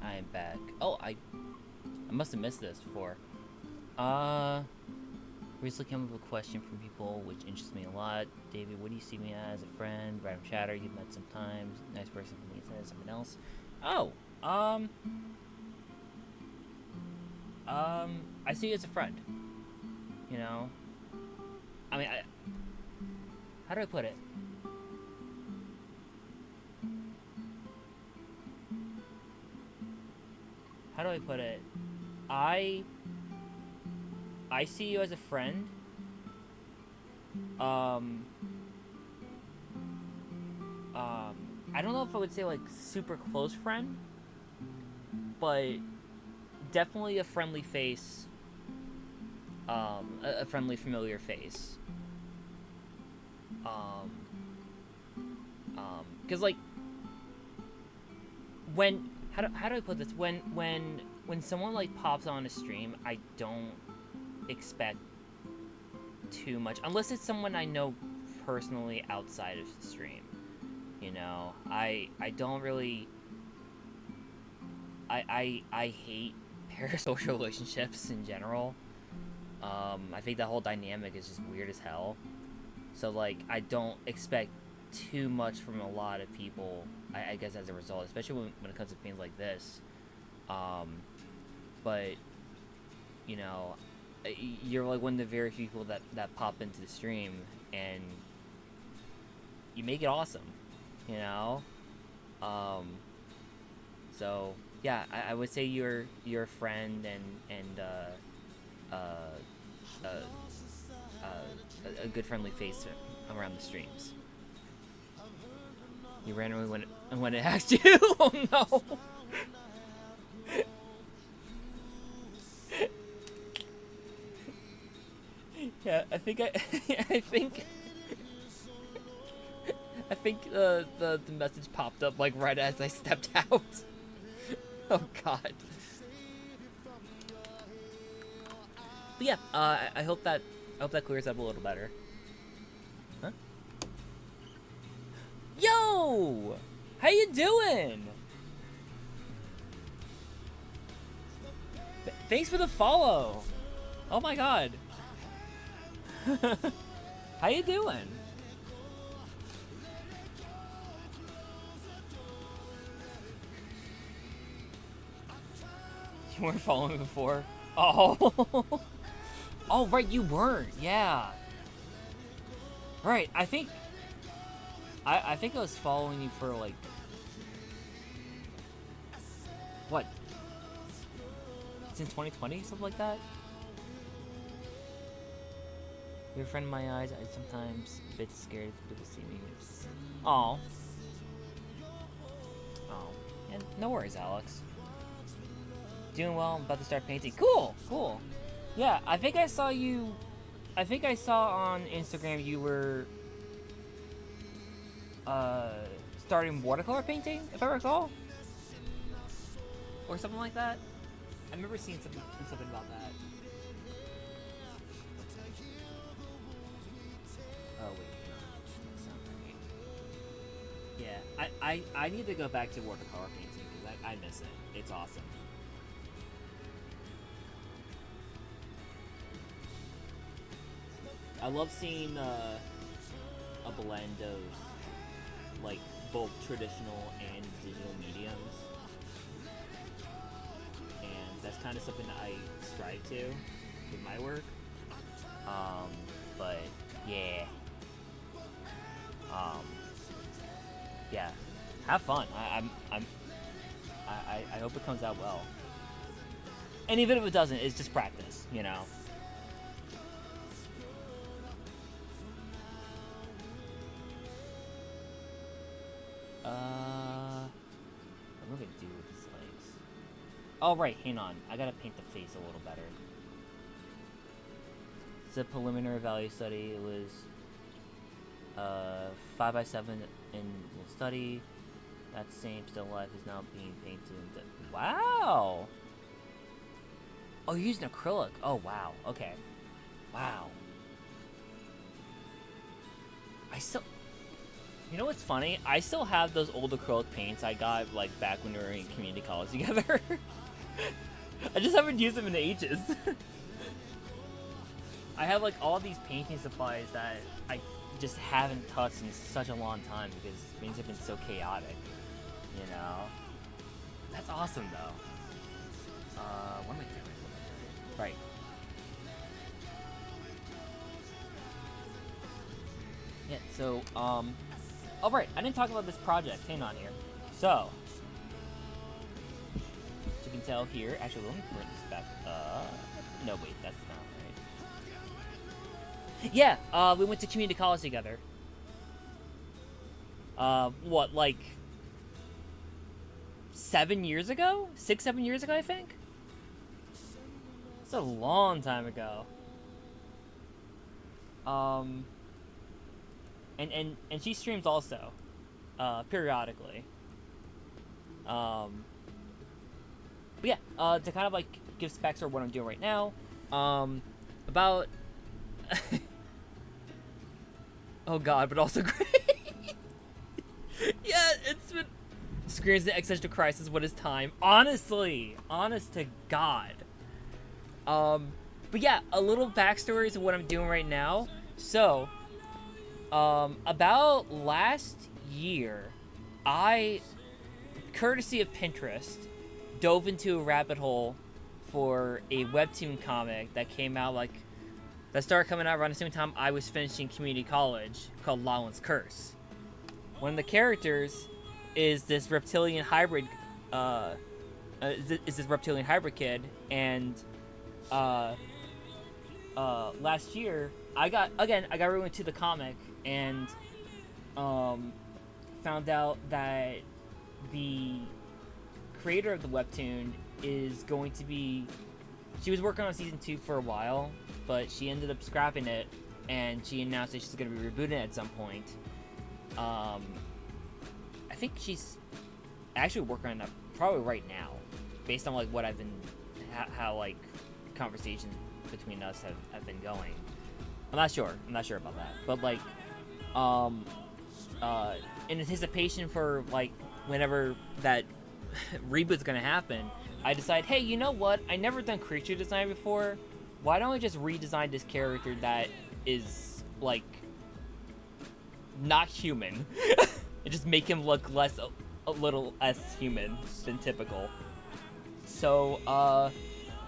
I am back. Oh, I must have missed this before. Recently came up with a question from people which interests me a lot. David, what do you see me as? A friend, random chatter you've met sometimes, nice person for me, says someone else. Oh, I see you as a friend. You know, I mean, how do I put it? How do I put it? I see you as a friend. I don't know if I would say like super close friend, but definitely a friendly face. A friendly, familiar face. Cause like when how do I put this? When someone like pops on a stream, I don't expect too much unless it's someone I know personally outside of the stream. You know, I don't really. I hate parasocial relationships in general. I think that whole dynamic is just weird as hell. So like, I don't expect too much from a lot of people. I guess as a result, especially when it comes to things like this. But you know, you're like one of the very few people that pop into the stream and you make it awesome. You know. So yeah, I would say you're a friend and a good friendly face around the streams. You randomly when it asked you. Oh no. Yeah, I think the message popped up like right as I stepped out. Oh god. But yeah, I hope that clears up a little better. Huh? Yo! How you doing? Thanks for the follow. Oh my god. How you doing? You weren't following me before? Oh. Oh, right, you weren't. Yeah. Right, I think I was following you for like what? Since 2020, something like that? You're a friend in my eyes. I sometimes a bit scared if people see me. Oh. Oh. And no worries, Alex. Doing well. I'm about to start painting. Cool. Cool. Yeah, I think I saw you. I think I saw on Instagram you were starting watercolor painting, if I recall, or something like that. I remember seeing something about that. Oh wait, that's not right. Yeah, I need to go back to watercolor painting because I miss it. It's awesome. I love seeing a blend of like both traditional and digital mediums, and that's kind of something that I strive to with my work. But yeah, yeah, have fun. I hope it comes out well. And even if it doesn't, it's just practice, you know. What am I gonna do with his legs? Oh, right, hang on. I gotta paint the face a little better. It's a preliminary value study. It was 5x7 in the study. That same still life is now being painted. Wow! Oh, you're using acrylic. Oh, wow. Okay. Wow. You know what's funny? I still have those old acrylic paints I got like back when we were in community college together. I just haven't used them in ages. I have like all these painting supplies that I just haven't touched in such a long time because things have been so chaotic. You know? That's awesome though. What am I doing? Right. Yeah, so, oh right, I didn't talk about this project. Hang on here. So, as you can tell here, actually, let me bring this back. No, wait, that's not right. Yeah, we went to community college together. What, like 7 years ago? 6, 7 years ago, I think? It's a long time ago. And she streams also, periodically. But yeah, to kind of like give specs for what I'm doing right now, about oh god, but also great. Yeah, it's been screams the existential crisis. What is time? Honestly, honest to God. But yeah, a little backstory of what I'm doing right now. So, about last year, I, courtesy of Pinterest, dove into a rabbit hole for a webtoon comic that came out that started coming out around the same time I was finishing community college, called Lawan's Curse. One of the characters is this reptilian hybrid, kid, and last year I got really into the comic and found out that the creator of the webtoon is going to be. She was working on season 2 for a while, but she ended up scrapping it, and she announced that she's going to be rebooting it at some point. I think she's actually working on that probably right now, based on like what I've been, how like conversations between us have been going. I'm not sure about that, but like, in anticipation for like whenever that reboot's gonna happen, I decide, hey, you know what? I never done creature design before. Why don't I just redesign this character that is like not human, and just make him look a little less human than typical. So,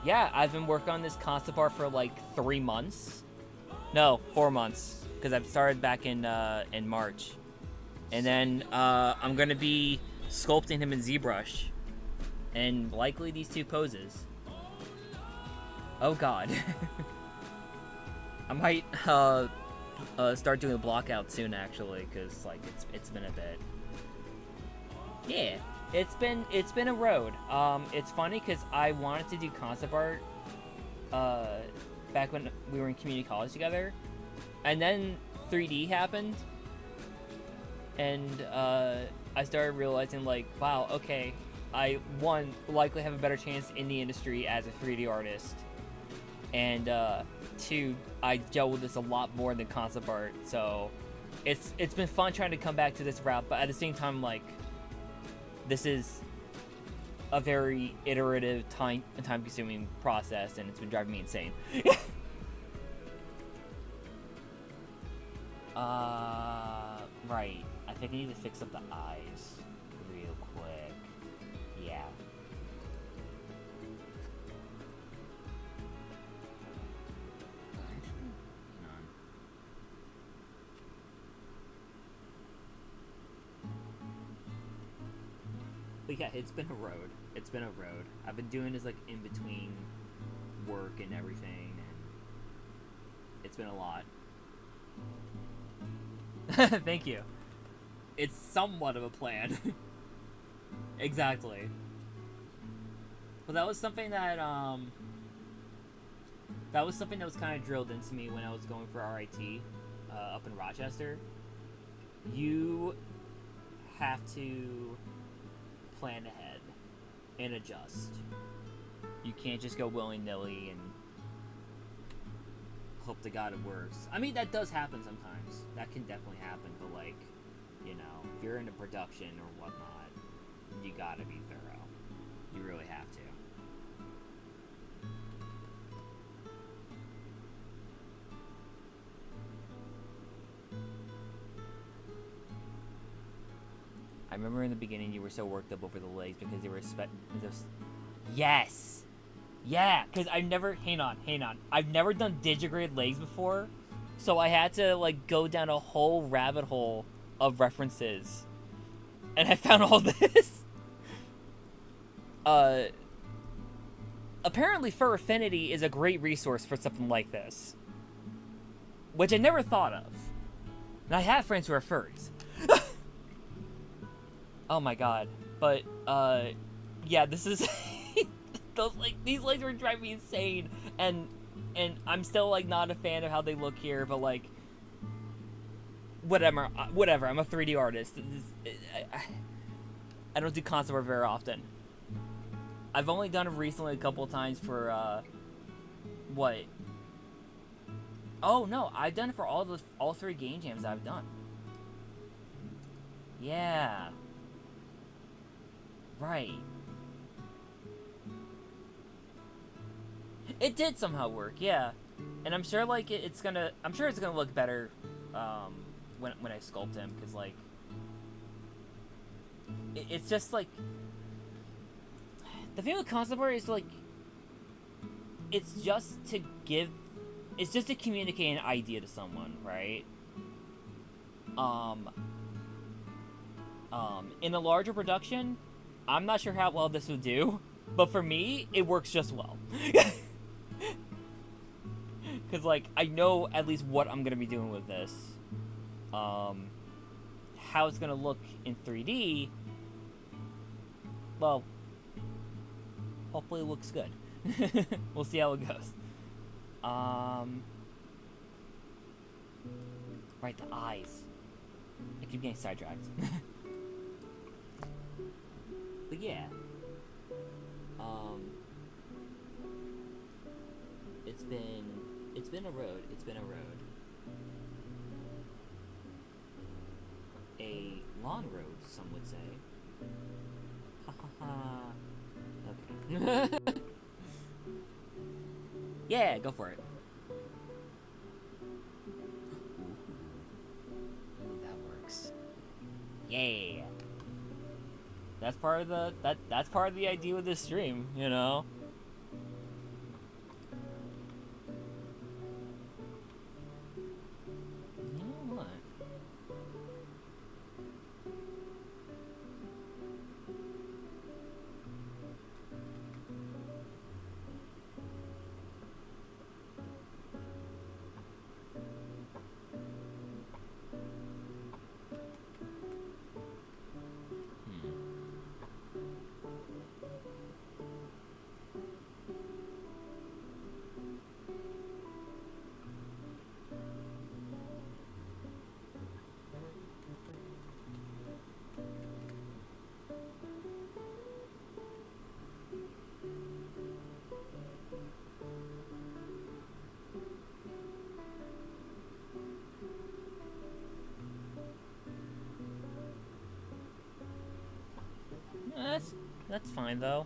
yeah, I've been working on this concept art for like 3 months. No, 4 months, because I've started back in March, and then I'm gonna be sculpting him in ZBrush, and likely these 2 poses. Oh God, I might start doing a Blockout soon, actually, because like it's been a bit. Yeah, it's been a road. It's funny because I wanted to do concept art back when we were in community college together, and then 3D happened, and I started realizing like, wow, okay, I likely have a better chance in the industry as a 3D artist, and 2, I dealt with this a lot more than concept art, so it's been fun trying to come back to this route, but at the same time, like, this is a very iterative, time-consuming process, and it's been driving me insane. Right. I think I need to fix up the eyes real quick. Yeah. But yeah, it's been a road. It's been a road. I've been doing this like in between work and everything, and it's been a lot. Thank you. It's somewhat of a plan. Exactly. Well, that was something that was kind of drilled into me when I was going for RIT up in Rochester. You have to plan ahead and adjust. You can't just go willy-nilly and hope to God it works. I mean, that does happen sometimes. That can definitely happen, but like, You know, if you're into production or whatnot, you gotta be thorough. You really have to. I remember in the beginning you were so worked up over the legs because they were Yes! Yeah, because I've never... Hang on. I've never done digigrade legs before, so I had to, like, go down a whole rabbit hole of references. And I found all this. Apparently Fur Affinity is a great resource for something like this. Which I never thought of. And I have friends who are furries. Oh my god. But, yeah, this is... these legs were driving me insane. And I'm still, like, not a fan of how they look here, but, like... Whatever, I'm a 3D artist. I don't do concept art very often. I've only done it recently a couple of times for, what? Oh, no, I've done it for all 3 game jams I've done. Yeah. Right. It did somehow work, yeah. And I'm sure, like, it's gonna look better, when I sculpt him, because, like, it's just, like, the thing with concept art is, like, it's just to communicate an idea to someone, right? In a larger production, I'm not sure how well this would do, but for me, it works just well. Because, like, I know at least what I'm going to be doing with this. How it's going to look in 3D, well, hopefully it looks good. We'll see how it goes. Right, the eyes. I keep getting sidetracked. But yeah. It's been a road. A long road, some would say. Ha ha ha. Okay. Yeah, go for it. Ooh, that works. Yeah. That's part of that's part of the idea with this stream, you know. You know what? That's fine though.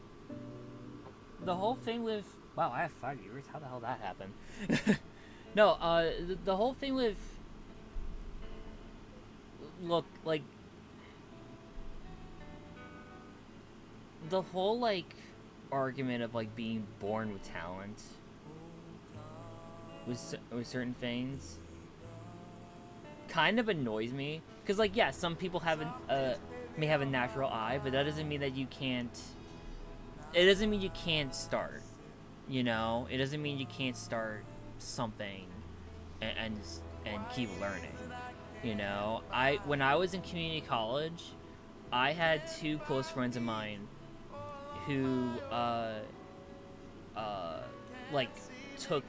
The whole thing with wow, I have 5 viewers. How the hell that happened? No, the whole thing with look like the whole like argument of like being born with talent with certain things kind of annoys me because like yeah, some people may have a natural eye, but that doesn't mean that you can't. It doesn't mean you can't start. You know, it doesn't mean you can't start something and keep learning. You know, when I was in community college, I had 2 close friends of mine who like took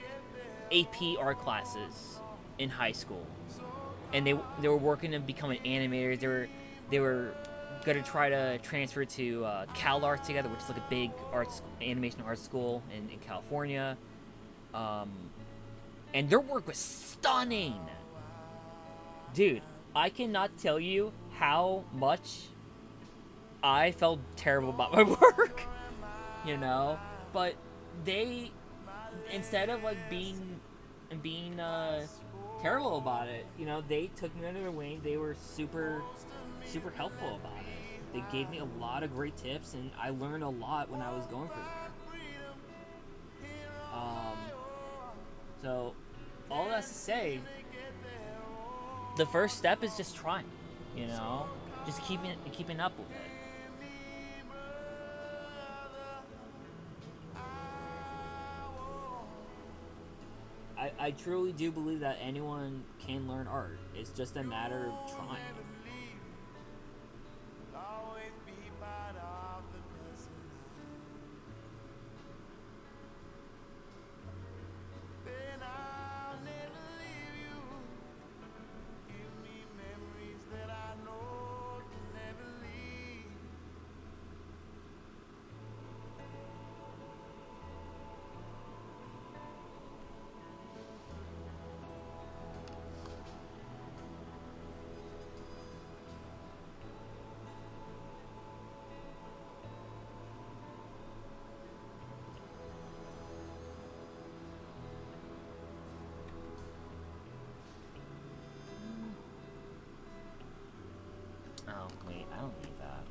AP art classes in high school, and they were working to become an animator. They were gonna try to transfer to Cal Arts together, which is like a big animation art school in California. And their work was stunning, dude. I cannot tell you how much I felt terrible about my work, you know. But they, instead of like being terrible about it, you know, they took me under their wing. They were super helpful about it. They gave me a lot of great tips, and I learned a lot when I was going through that. So all that's to say, the first step is just trying, you know, just keeping up with it. I truly do believe that anyone can learn art. It's just a matter of trying. Oh, wait, I don't need that.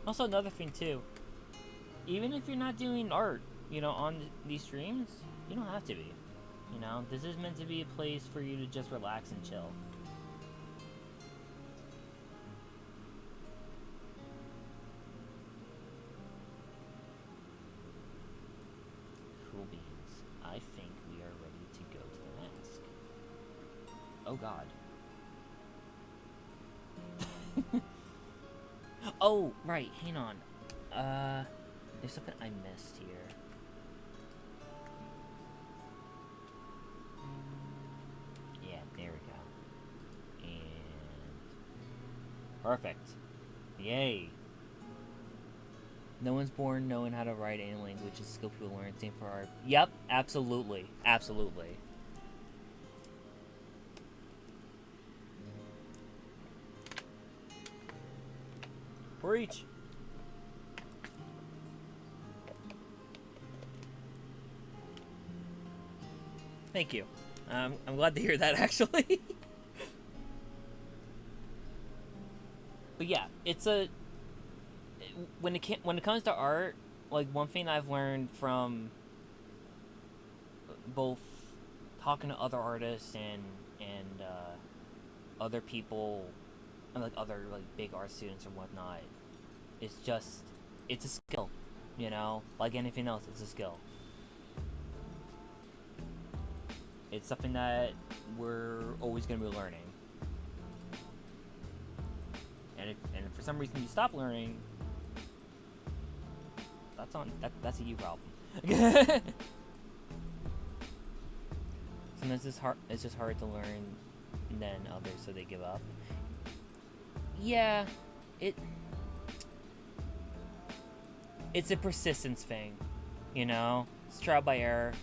Also, another thing too, even if you're not doing art, you know, on these streams, you don't have to be. You know, this is meant to be a place for you to just relax and chill. Cool beans. I think we are ready to go to the mask. Oh God. Oh, right, hang on. There's something I missed here. Yeah, there we go. And... perfect. Yay. No one's born knowing how to write any language. It's a skill people learn. Same for art. Yep, absolutely. Absolutely. Preach. Thank you. I'm glad to hear that, actually. But yeah, it's a... when it comes to art, like, one thing I've learned from both talking to other artists and other people, and like other like big art students or whatnot, it's just, it's a skill, you know, like anything else. It's a skill. It's something that we're always going to be learning. And if for some reason you stop learning, that's a you problem. Sometimes it's just hard to learn than others, so they give up. yeah, it it's a persistence thing, you know. It's trial by error,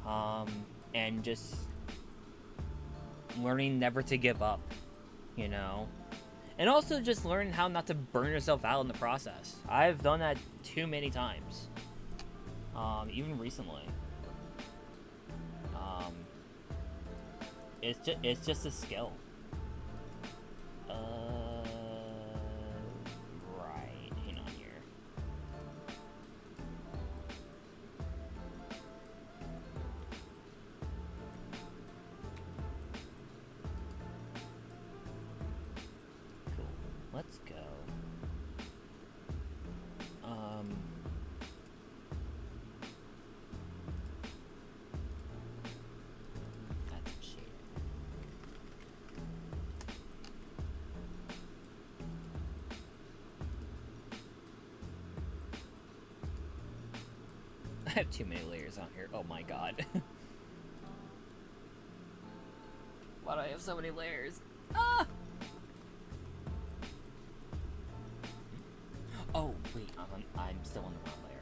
um, and just learning never to give up, you know. And also just learning how not to burn yourself out in the process. I've done that too many times, even recently. Um, it's just a skill. Uh, right. Hang on here. Cool. Let's go. Um. That's some shit. I have too many layers on here. Oh my god. Why do I have so many layers? Ah! Oh wait, I'm still on the wrong layer.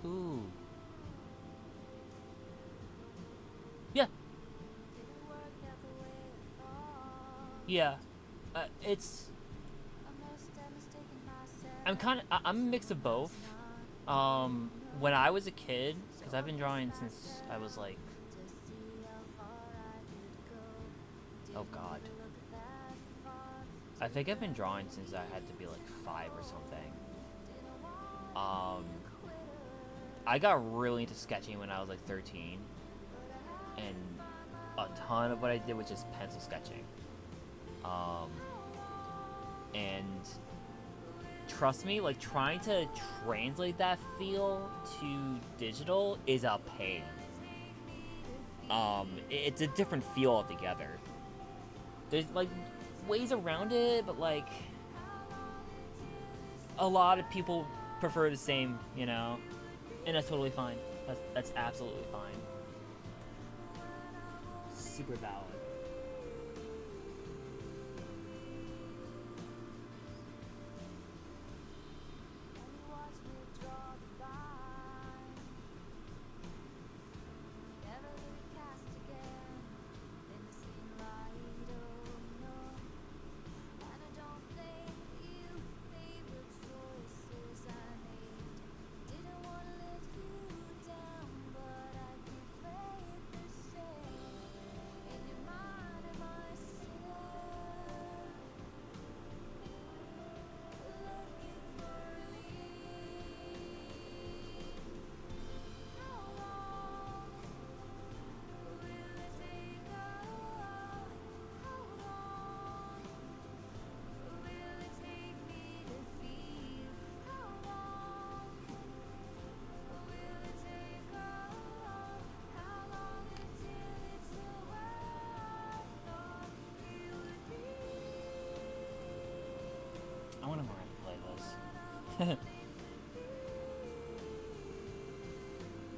Ooh. Yeah. Yeah. It's. I'm a mix of both. When I was a kid, because I've been drawing since I was like. Oh god. I think I've been drawing since I had to be like 5 or something. Um, I got really into sketching when I was like 13, and a ton of what I did was just pencil sketching. Um, and trust me, like trying to translate that feel to digital is a pain. It's a different feel altogether. There's like ways around it, but like a lot of people prefer the same, you know, and that's totally fine. That's absolutely fine. Super valid.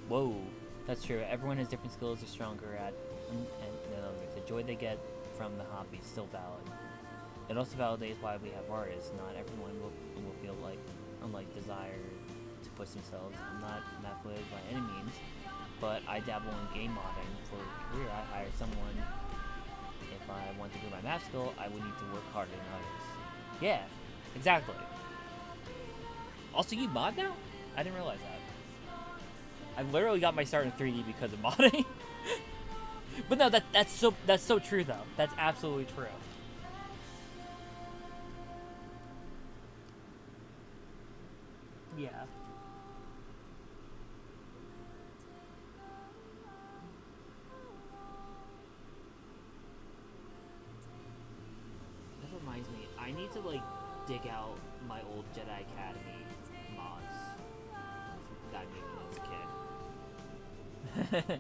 Whoa, that's true. Everyone has different skills they're stronger at, than others. The joy they get from the hobby is still valid. It also validates why we have artists. Not everyone will feel like desire to push themselves. I'm not math-literate by any means, but I dabble in game modding for a career. I hire someone. If I want to improve my math skill, I would need to work harder than others. Yeah, exactly. Also, you mod now? I didn't realize that. I literally got my start in 3D because of modding. But no, that's so true though. That's absolutely true. Yeah. That reminds me, I need to like dig out my old Jedi Academy mods that I made when I was a kid.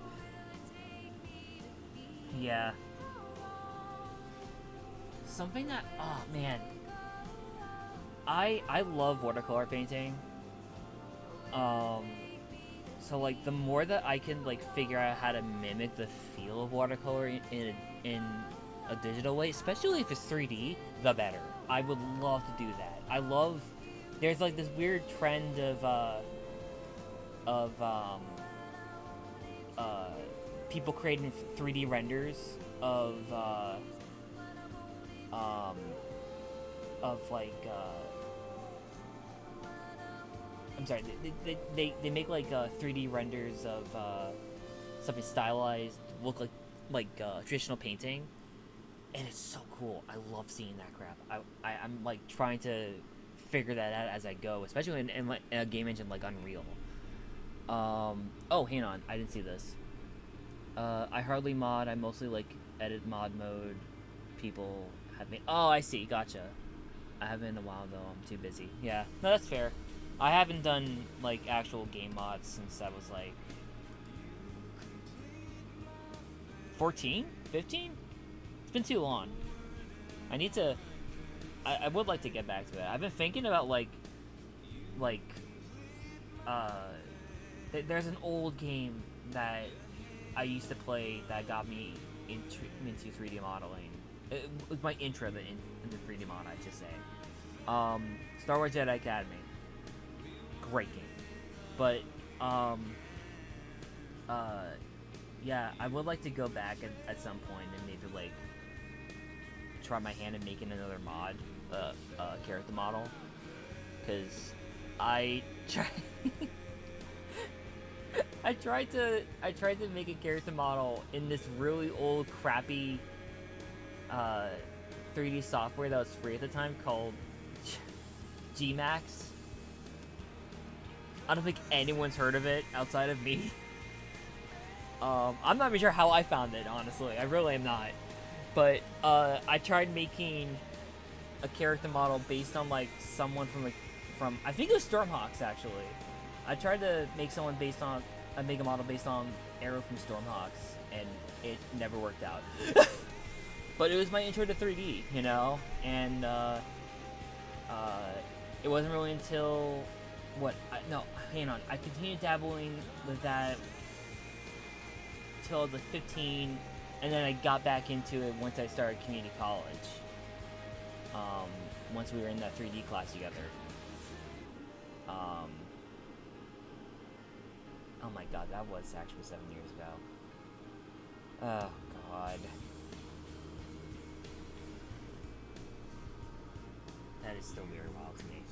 Yeah. Something that, oh man, I love watercolor painting. So like the more that I can like figure out how to mimic the feel of watercolor in a digital way, especially if it's 3D, the better. I would love to do that. I love. There's like this weird trend of people creating 3D renders of like I'm sorry, they make like 3D renders of something stylized, look like traditional painting, and it's so cool. I love seeing that crap. I'm like trying to figure that out as I go, especially in a game engine like Unreal. Oh, hang on, I didn't see this. I hardly mod. I mostly like edit mod mode. People have me. Oh, I see. Gotcha. I haven't in a while though. I'm too busy. Yeah, no, that's fair. I haven't done like actual game mods since I was like 14, 15. It's been too long. I need to. I would like to get back to it. I've been thinking about uh, there's an old game that I used to play that got me into 3D modeling. It was my intro into 3D mod, I should say. Star Wars Jedi Academy. Great game. But, yeah, I would like to go back at some point and maybe, like, try my hand at making another mod, character model. Because I tried to make a character model in this really old, crappy 3D software that was free at the time called Gmax. I don't think anyone's heard of it outside of me. I'm not even sure how I found it, honestly. I really am not. But I tried making a character model based on like someone from I think it was Stormhawks actually. I tried to make someone make a model based on Arrow from Stormhawks, and it never worked out. But it was my intro to 3D, you know, and it wasn't really until I continued dabbling with that till I was like 15, and then I got back into it once I started community college. Once we were in that 3D class together. Oh my god, that was actually 7 years ago. Oh god. That is still very wild to me.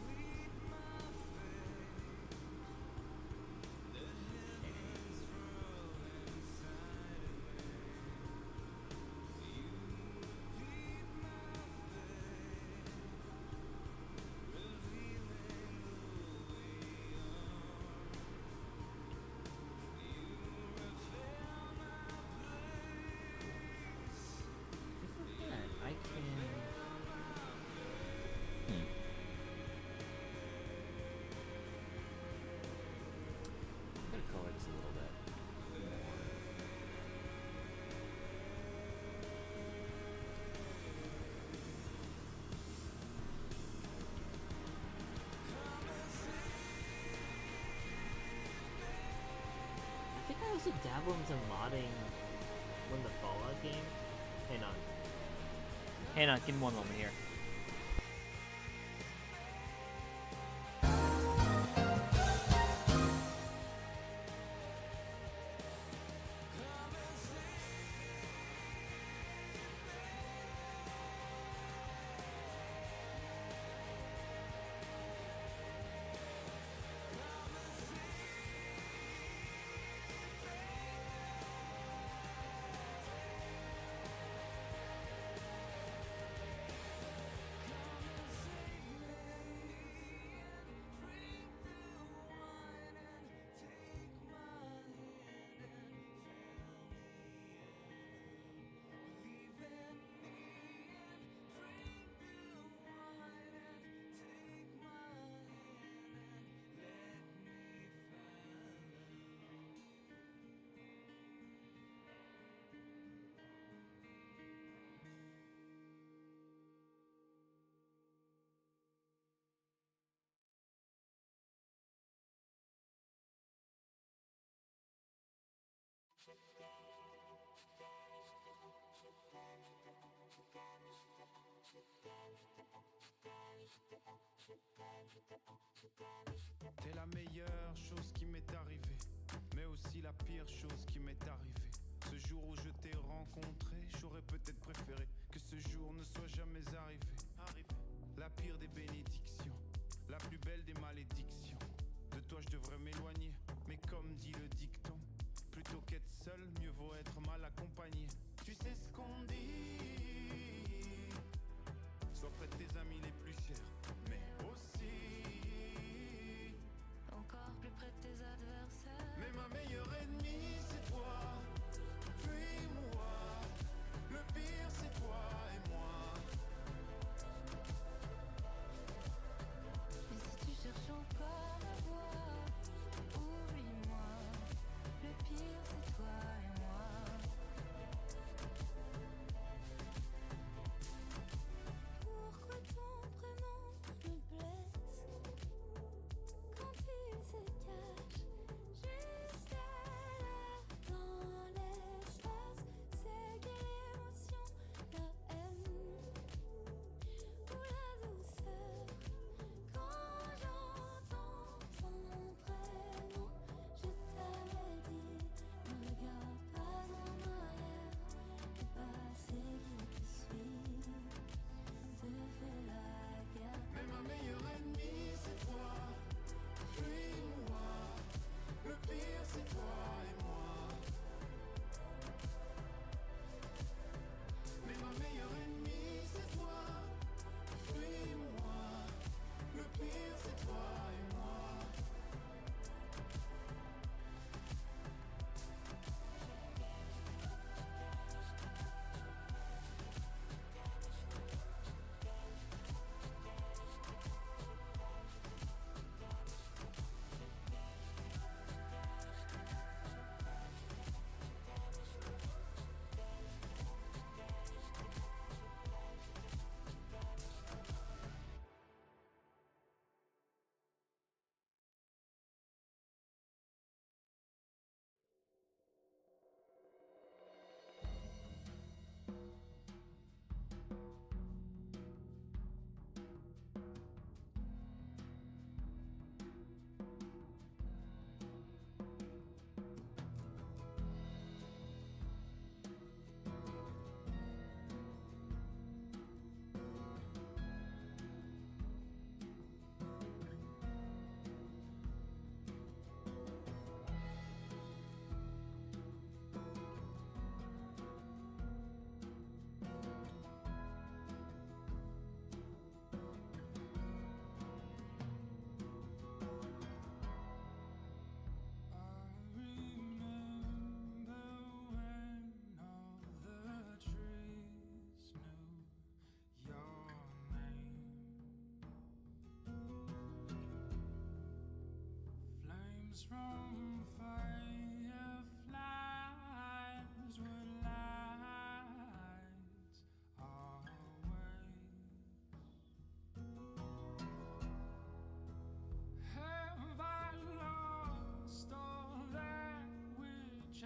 supposed to dabble into modding from the Fallout game? Hang on. Hang on, give me one moment here. T'es la meilleure chose qui m'est arrivée, mais aussi la pire chose qui m'est arrivée. Ce jour où je t'ai rencontré, j'aurais peut-être préféré que ce jour ne soit jamais arrivé. La pire des bénédictions, la plus belle des malédictions. De toi je devrais m'éloigner, mais comme dit le dicton, plutôt qu'être seul, mieux vaut être mal accompagné. Tu sais ce qu'on dit, sois près de tes amis les plus chers, mais aussi encore plus près de tes adversaires. mais ma meilleure ennemie c'est toi. Fuis-moi, le pire c'est toi et moi. Et si tu cherches encore à voir, oublie-moi. Le pire c'est toi et moi. Pourquoi ton prénom me blesse quand il se cache juste là dans l'espace? C'est quelle émotion, la haine ou la douceur? Quand j'entends ton prénom, je t'avais dit, ne regarde pas en arrière. Le passé qui te suit te fait la guerre. Mais ma meilleure ennemie c'est toi. Fuis-moi, le pire c'est toi et moi. Mais ma meilleure ennemie c'est toi. Fuis-moi, le pire c'est toi et moi. From fireflies would light our way. Have I lost all that which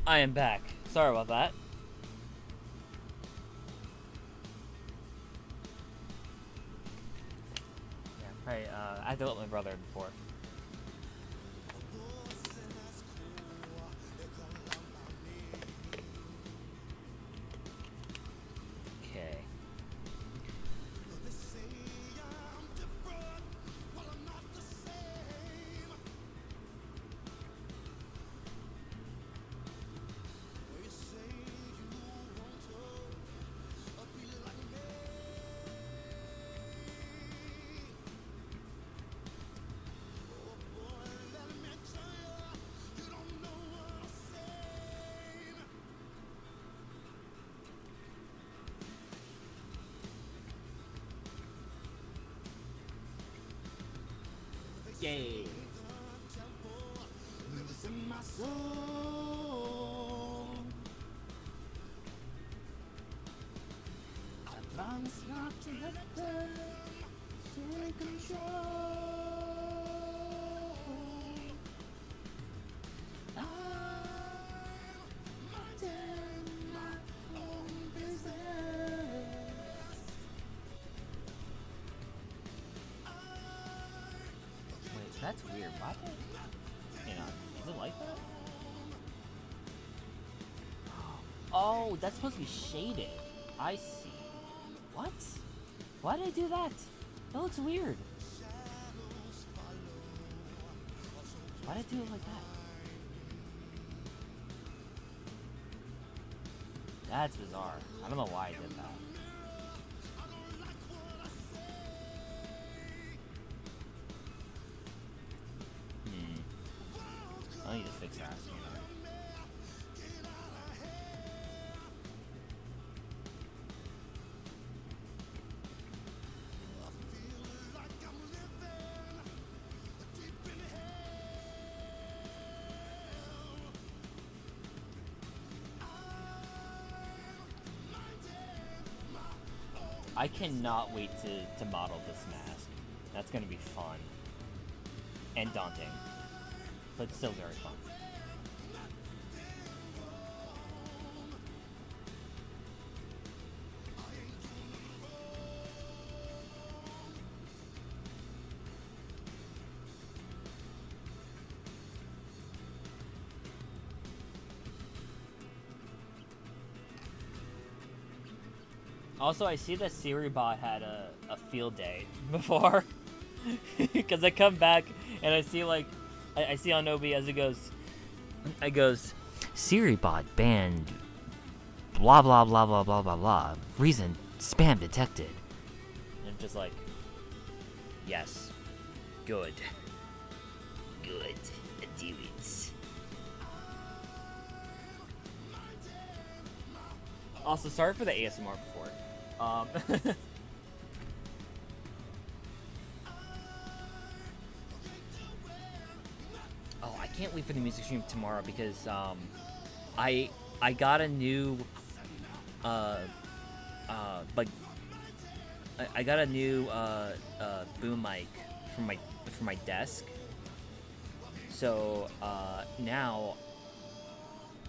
I am back. Sorry about that. Yeah, I had to let my brother in before. Okay. Yay. Wait, that's weird. Why? Hang on. Is it like that? Oh, that's supposed to be shaded. I see. What? Why did I do that? That looks weird. Why did I do it like that? That's bizarre. I don't know why I did that. I need to fix that. I cannot wait to model this mask. That's gonna be fun. And daunting. But still very fun. Also, I see that SiriBot had a field day before. Because I come back and I see like I see on Obi as it goes SiriBot banned blah blah blah blah blah blah blah. Reason spam detected. And I'm just like, yes. Good. Good. Do it. Also, sorry for the ASMR before. Oh, I can't wait for the music stream tomorrow because I got a new like I got a new boom mic for my desk. So now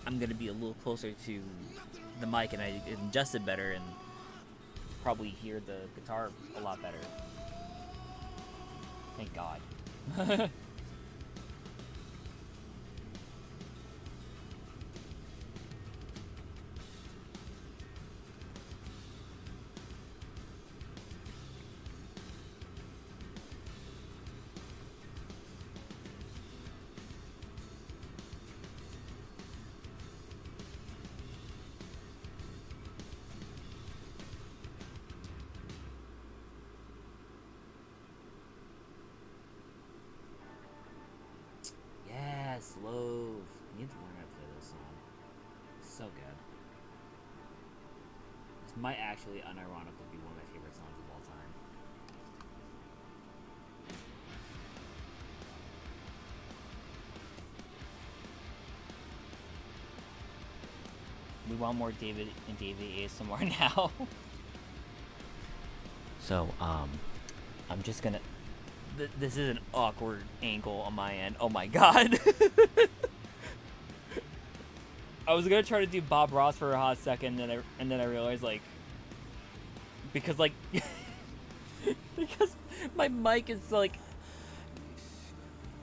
I'm gonna be a little closer to the mic and I adjusted better and probably hear the guitar a lot better. Thank God. Yes, Love. I need to learn how to play this song. So good. This might actually unironically be one of my favorite songs of all time. We want more David and Davey ASMR now. So, I'm just gonna... This is an awkward angle on my end. Oh my god. I was gonna try to do Bob Ross for a hot second, and then I realized like, because like, because my mic is like,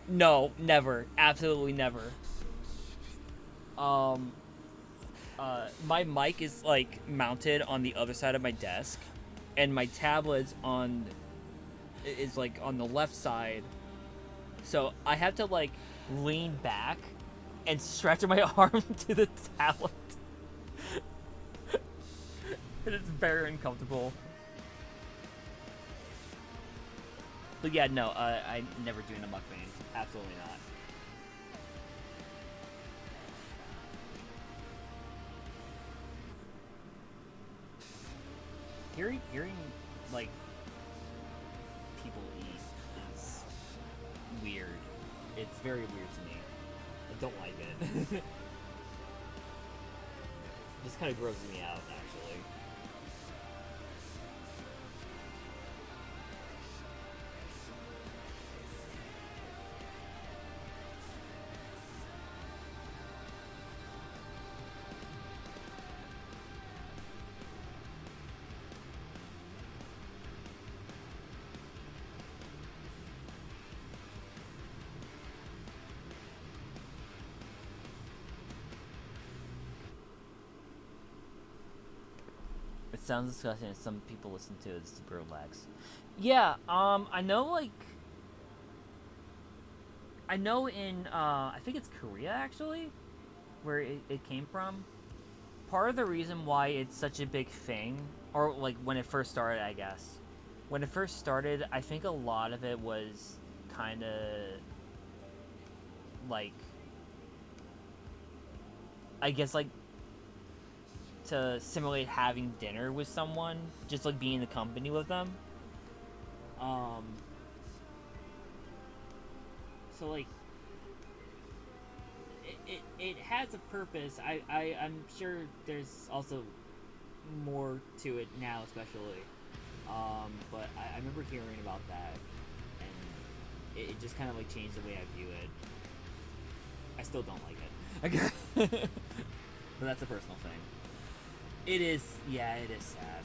no, never, absolutely never. My mic is like mounted on the other side of my desk, and my tablet's is like on the left side, so I have to like lean back and stretch my arm to the tablet. And it's very uncomfortable. But yeah, no, I'm never doing a mukbang. Absolutely not. Hearing like people eat is weird. It's very weird to me. I don't like it. Just kind of grosses me out, actually. It sounds disgusting, and some people listen to it as super relaxed. Yeah, I know, like, I know in, I think it's Korea, actually, where it came from. Part of the reason why it's such a big thing, or, like, when it first started, I guess. When it first started, I think a lot of it was kind of, like, I guess, like, to simulate having dinner with someone, just like being in the company with them. So like, it has a purpose. I'm sure there's also more to it now, especially. But I remember hearing about that, and it just kind of like changed the way I view it. I still don't like it. But that's a personal thing. It is, yeah, it is sad.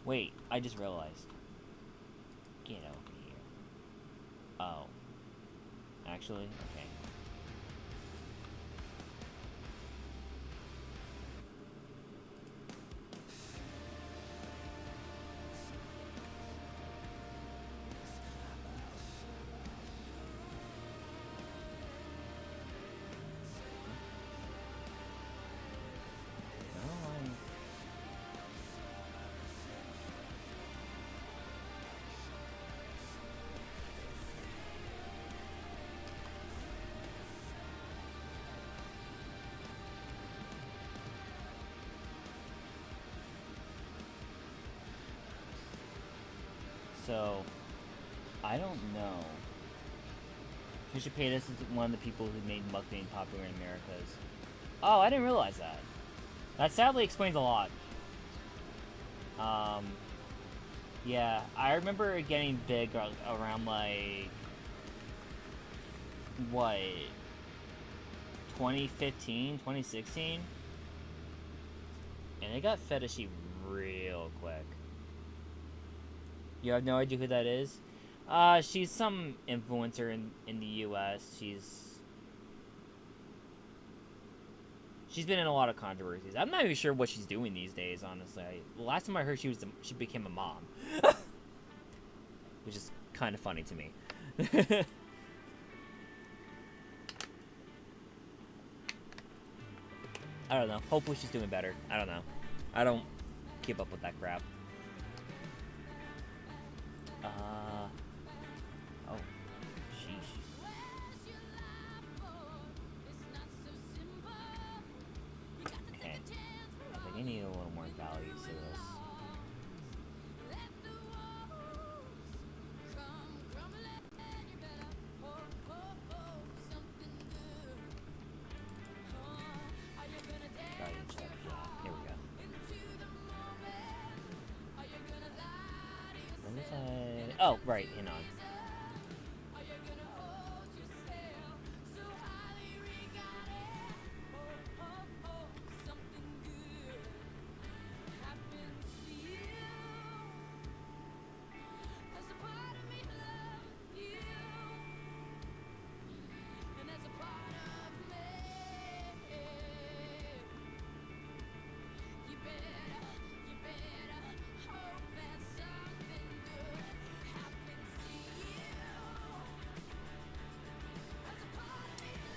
Wait, I just realized. Get over here. Oh. Actually, okay. So, I don't know. Fisher Paytas is one of the people who made mukbang popular in Americas. Oh, I didn't realize that. That sadly explains a lot. Yeah, I remember it getting big around like, what, 2015, 2016? And it got fetishy real quick. You have no idea who that is? She's some influencer in the US. She's been in a lot of controversies. I'm not even sure what she's doing these days, honestly. The last time I heard she became a mom. Which is kind of funny to me. I don't know. Hopefully she's doing better. I don't know. I don't keep up with that crap. Oh, sheesh. we need a little more values to this. Value check, yeah. Here we go. When was I? Oh, right. Hang on.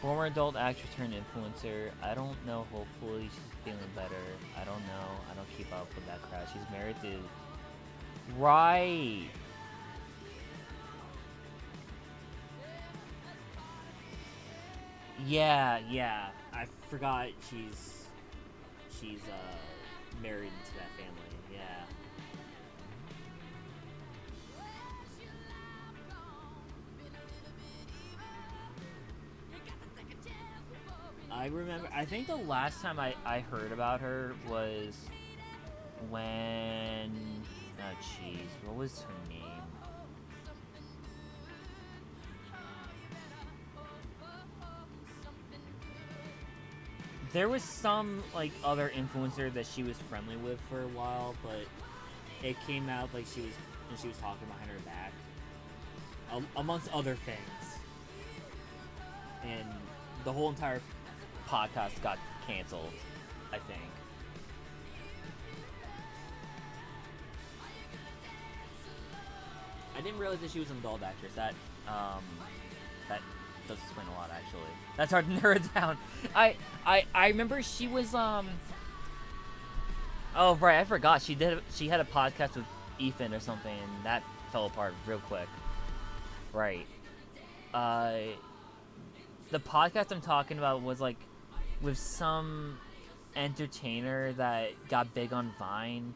Former adult actor turned influencer. I don't know. Hopefully she's feeling better. I don't know. I don't keep up with that crowd. She's married to... Right. Yeah, yeah. I forgot she's married to that family. Yeah. I remember, I think the last time I heard about her was when, oh jeez, what was her name? There was some, like, other influencer that she was friendly with for a while, but it came out, like, she was talking behind her back, amongst other things. And the whole entire podcast got canceled, I think. I didn't realize that she was an adult actress. That does explain a lot, actually. That's hard to narrow it down. I remember she was oh right, I forgot she had a podcast with Ethan or something, and that fell apart real quick. Right. The podcast I'm talking about was like with some entertainer that got big on Vine.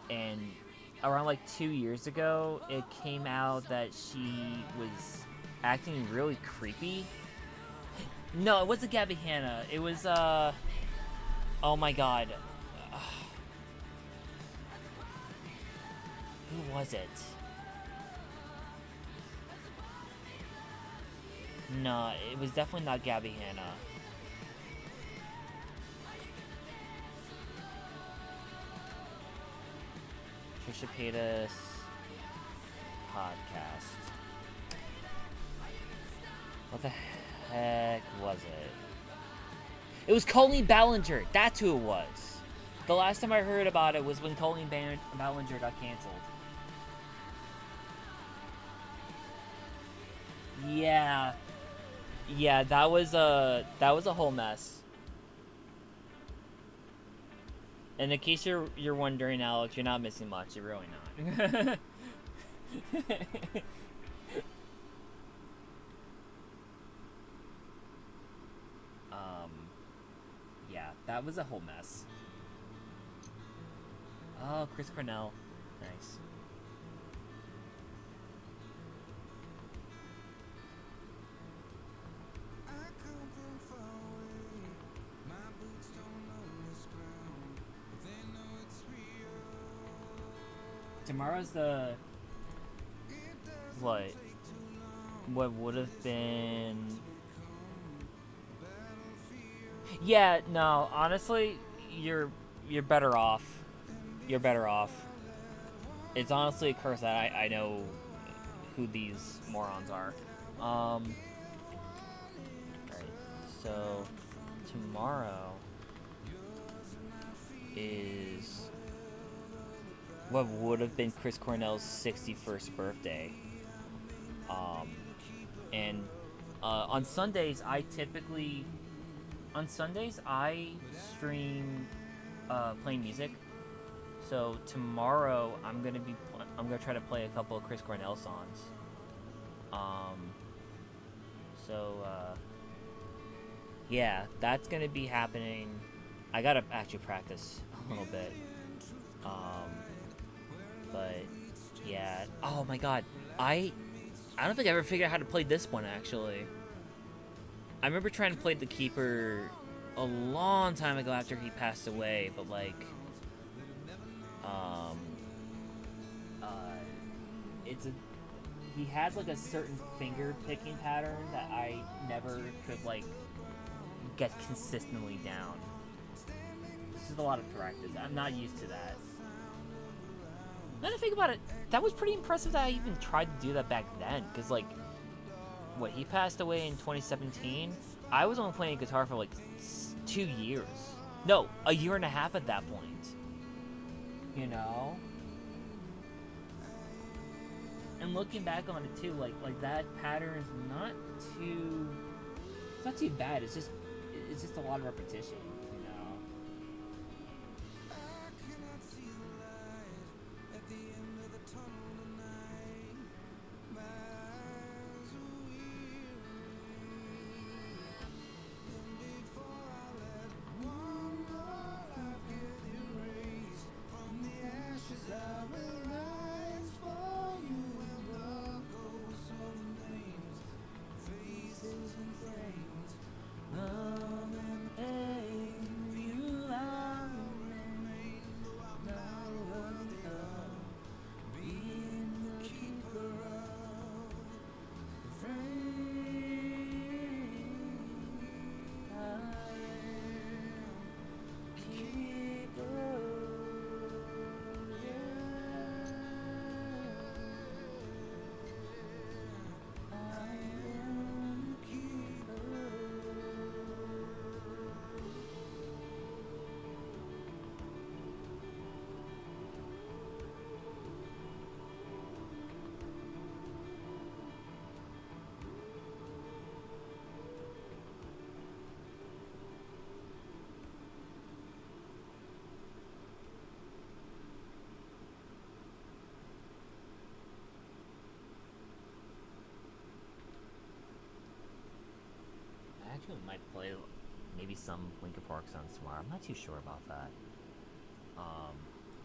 And around like 2 years ago, it came out that she was acting really creepy. No, it wasn't Gabby Hanna. It was, oh my god. Who was it? No, it was definitely not Gabby Hanna. Trisha Paytas podcast. What the heck was it? It was Colleen Ballinger. That's who it was. The last time I heard about it was when Colleen Ballinger got canceled. Yeah. Yeah, that was a whole mess. And in case you're wondering, Alex, you're not missing much. You're really not. Yeah, that was a whole mess. Oh, Chris Cornell. Nice. Tomorrow's the... What would have been... Yeah, no, honestly, you're better off. You're better off. It's honestly a curse that I know who these morons are. Alright, so tomorrow is what would have been Chris Cornell's 61st birthday. And on Sundays I stream playing music. So tomorrow I'm gonna try to play a couple of Chris Cornell songs. yeah, that's gonna be happening. I gotta actually practice a little bit. Um, but yeah. Oh my god, I don't think I ever figured out how to play this one actually. I remember trying to play the keeper a long time ago after he passed away, but like, um, uh, it's a he has like a certain finger picking pattern that I never could like get consistently down. This is a lot of practice. I'm not used to that. Now that I think about it, that was pretty impressive that I even tried to do that back then. Because, like, what, he passed away in 2017? I was only playing guitar for, like, 2 years. No, a year and a half at that point. You know? And looking back on it, too, like that pattern is not too... It's not too bad. It's just a lot of repetition, you know? I actually might play maybe some Linkin Park songs tomorrow. I'm not too sure about that.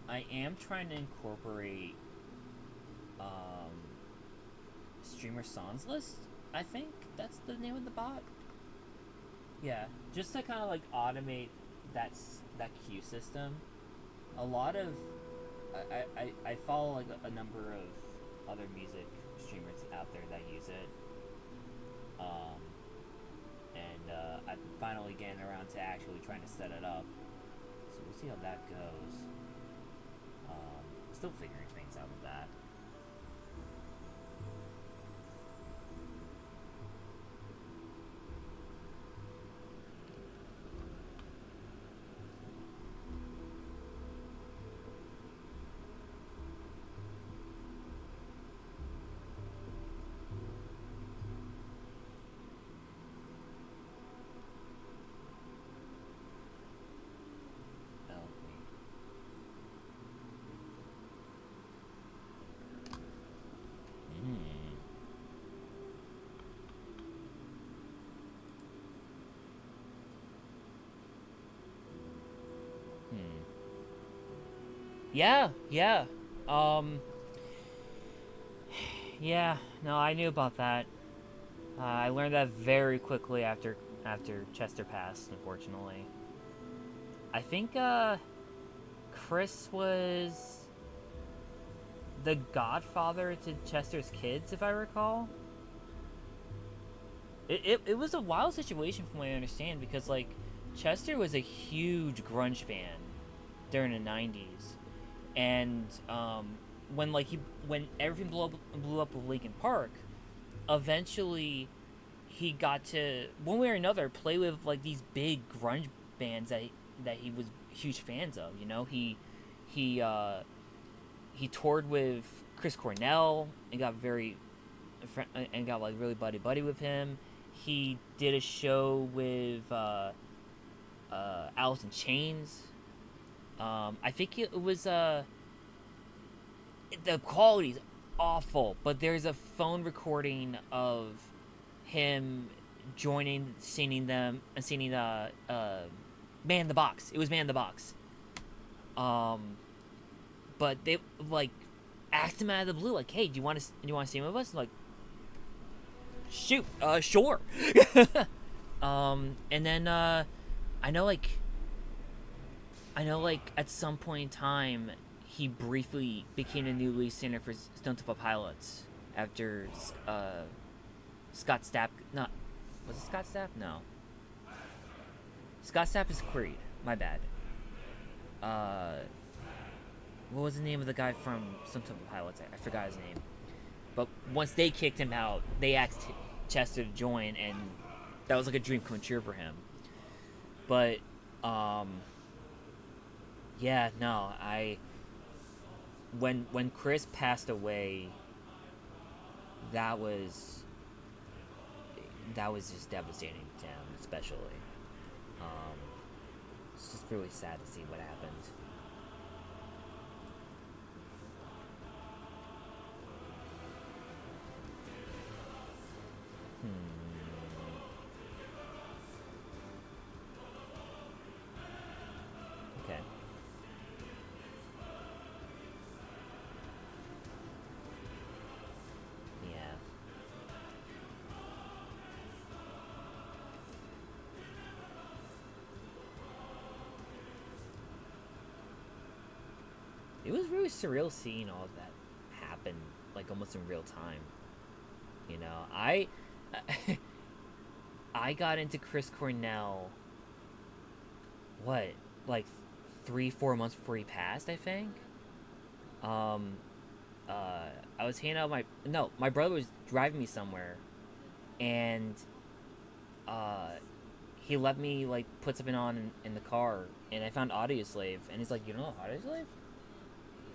I am trying to incorporate streamer songs list. I think that's the name of the bot. Yeah, just to kind of like automate that queue system. A lot of I follow like a number of other music streamers out there that use it. And I'm finally getting around to actually trying to set it up. So we'll see how that goes. Still figuring things out with that. Yeah, yeah. Yeah, no, I knew about that. I learned that very quickly after Chester passed, unfortunately. I think Chris was the godfather to Chester's kids, if I recall. It was a wild situation from what I understand, because like Chester was a huge grunge fan during the 90s. And when everything blew up with Linkin Park, eventually he got to, one way or another, play with like these big grunge bands that he was huge fans of. You know, he toured with Chris Cornell and got like really buddy with him. He did a show with Alice in Chains. I think it was the quality's awful, but there's a phone recording of him singing Man in the Box. It was Man in the Box. But they like asked him out of the blue, like, "Hey, do you want to sing with us?" Like, shoot, sure. And then I know like at some point in time he briefly became the new lead singer for Stone Temple Pilots after Scott Stapp. Not was it Scott Stapp? No. Scott Stapp is Creed. My bad. What was the name of the guy from Stone Temple Pilots? I forgot his name. But once they kicked him out, they asked Chester to join, and that was like a dream come true for him. But yeah, no, when Chris passed away, that was just devastating to him, especially. It's just really sad to see what happened. Okay. Yeah. It was really surreal seeing all of that happen, like almost in real time. You know, I got into Chris Cornell, what, like 3-4 months before he passed, I think. I was hanging out with my brother was driving me somewhere, and he let me like put something on in the car, and I found Audioslave, and he's like, "You know Audioslave?"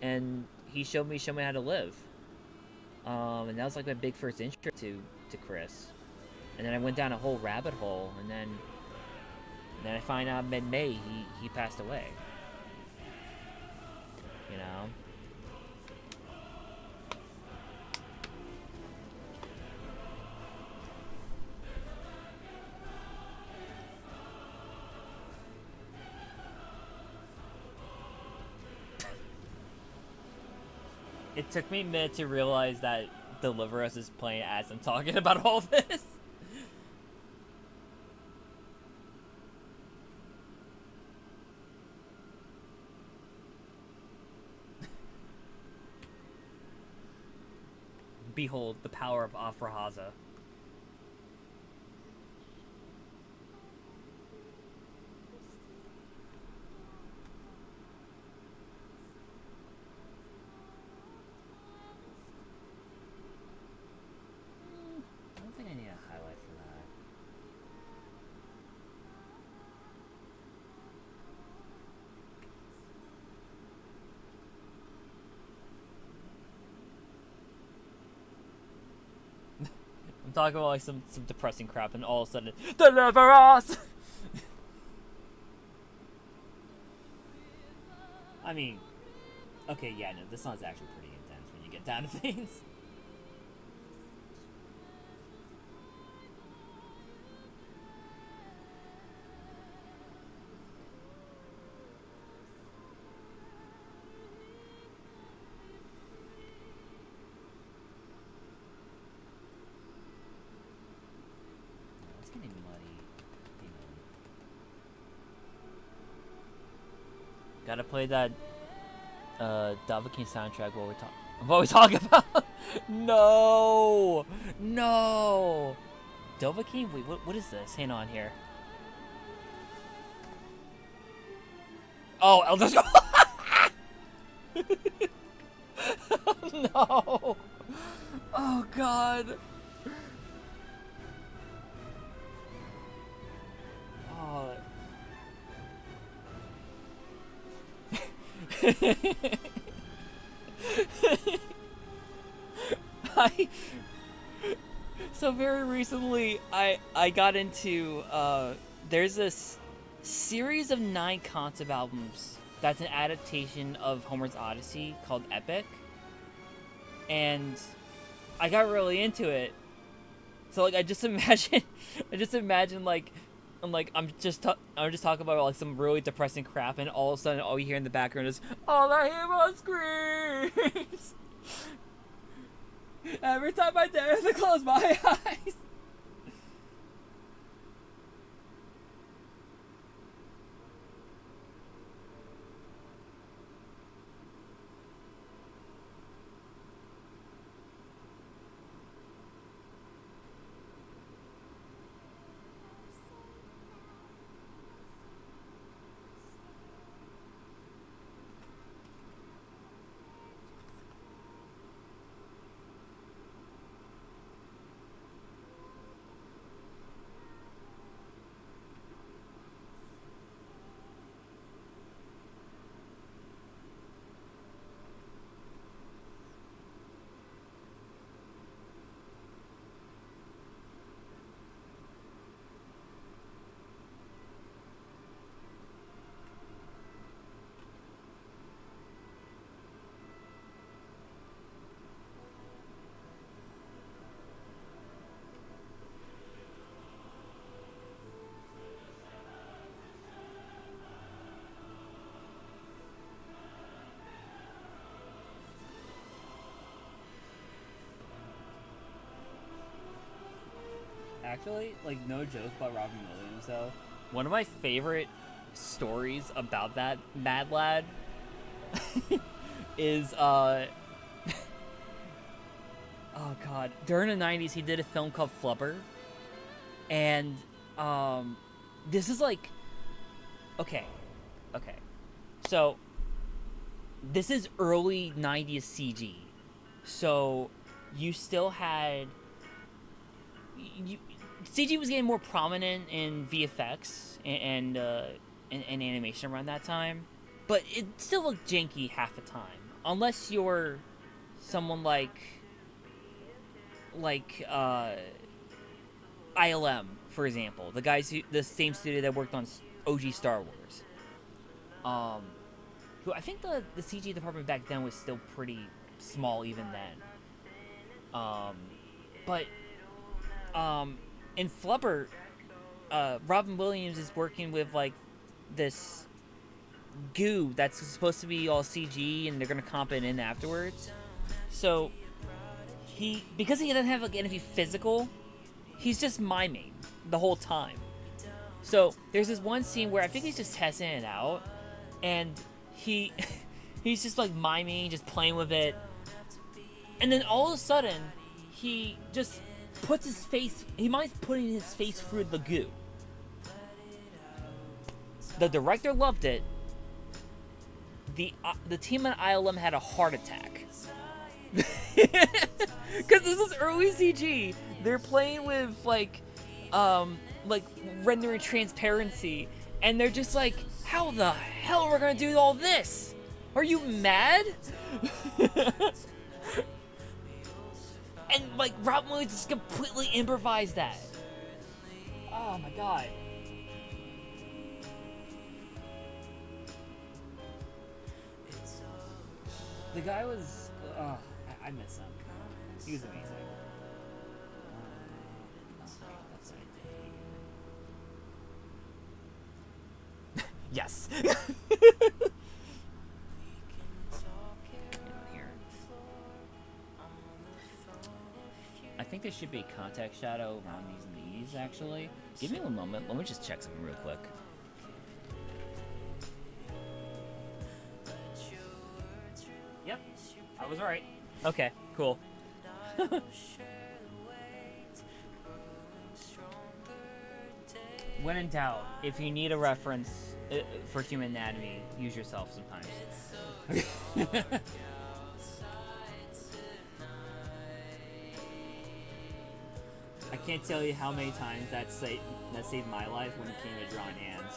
And he showed me how to live. And that was like my big first intro to Chris. And then I went down a whole rabbit hole, and then I find out mid-May he passed away. You know? It took me a minute to realize that Deliver Us is playing as I'm talking about all this. Behold the power of Afrahaza. I don't think I need a highlight for that. I'm talking about like some depressing crap, and all of a sudden, deliver us! I mean, okay, yeah, no, this song's actually pretty intense when you get down to things. It's getting muddy. You know. Gotta play that Davakin soundtrack what we talking about. No, Dovahkiin? Wait, what is this? Hang on here. Oh, Elder Scrolls. No. Oh God. Oh. So very recently I got into there's this series of 9 concept albums that's an adaptation of Homer's Odyssey called Epic, and I got really into it, So like I just imagine, I'm just talking about like some really depressing crap, and all of a sudden all you hear in the background is all I hear are screams. Every time I dare to close my eyes. Actually, like, no joke about Robin Williams, though. One of my favorite stories about that Mad Lad is, oh god. During the 90s, he did a film called Flubber. And, this is like... Okay. So, this is early 90s CG. So, you still had... CG was getting more prominent in VFX and animation around that time, but it still looked janky half the time, unless you're someone like ILM, for example, the same studio that worked on OG Star Wars. Who I think the CG department back then was still pretty small even then. But in Flubber, Robin Williams is working with like this goo that's supposed to be all CG, and they're gonna comp it in afterwards. So because he doesn't have like anything physical, he's just miming the whole time. So there's this one scene where I think he's just testing it out, and he's just like miming, just playing with it, and then all of a sudden he just puts his face, he minds putting his face through the goo. The director loved it. The team at ILM had a heart attack. Because this is early CG. They're playing with like rendering transparency, and they're just like, how the hell are we gonna do all this? Are you mad? And like Robin Williams just completely improvised that. Oh my god. The guy was, I miss him. He was amazing. Yes. I think there should be a contact shadow around these knees, actually. Give me one moment. Let me just check something real quick. Yep, I was right. Okay, cool. When in doubt, if you need a reference for human anatomy, use yourself sometimes. I can't tell you how many times that saved my life when it came to drawing hands.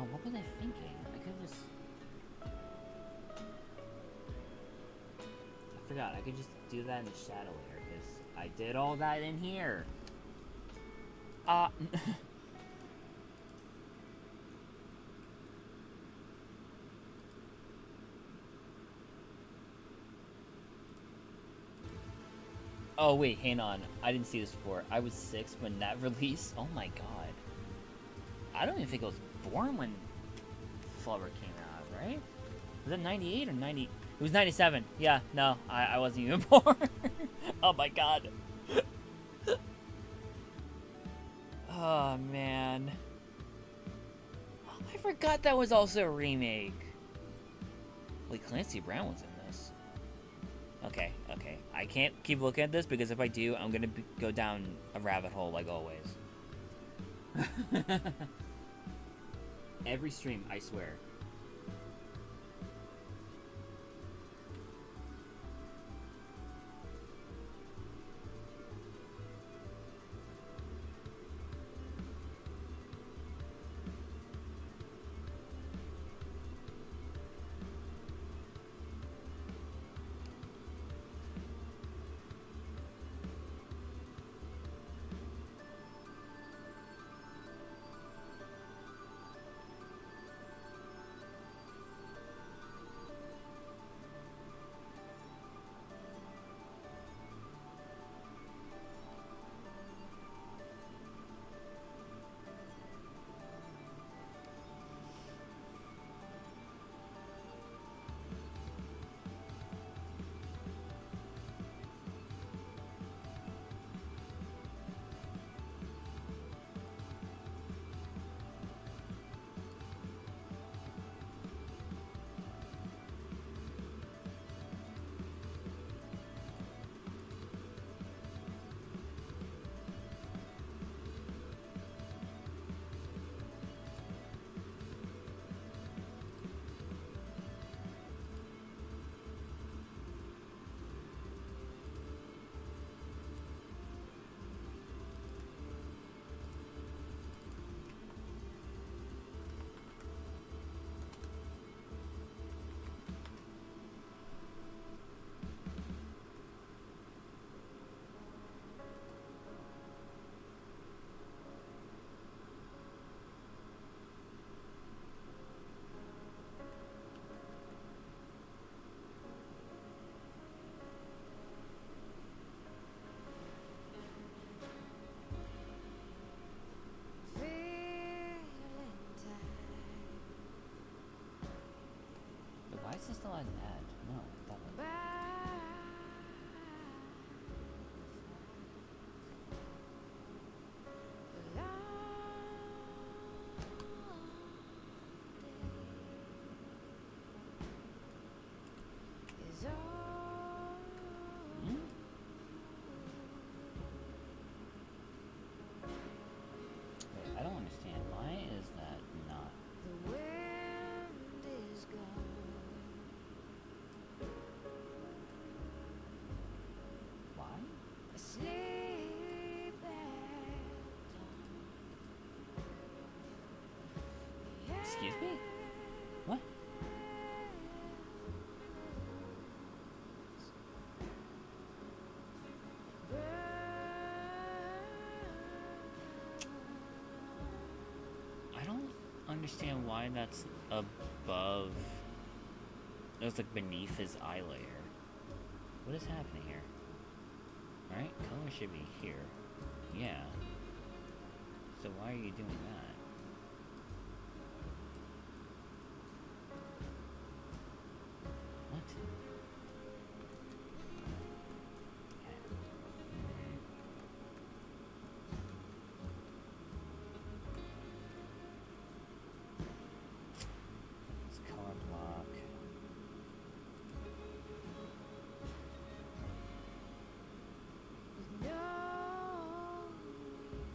what was I thinking? I could just... I forgot, I could just do that in the shadow layer, because I did all that in here. Oh wait, hang on. I didn't see this before. I was 6 when that released. Oh my god. I don't even think I was born when Flubber came out, right? Was it 98 or 90? It was 97. Yeah, no, I wasn't even born. Oh my god. Oh man. I forgot that was also a remake. Wait, Clancy Brown was in this. Okay, okay. I can't keep looking at this because if I do, I'm gonna go down a rabbit hole like always. Every stream, I swear. But why is this still an ad? No, that one. Hmm? Wait, I don't understand. Why is that not? Why? Excuse me? What? I don't understand why that's above. That's like beneath his eye layer. What is happening here? Alright, color should be here. Yeah. So why are you doing that? What? It's color block.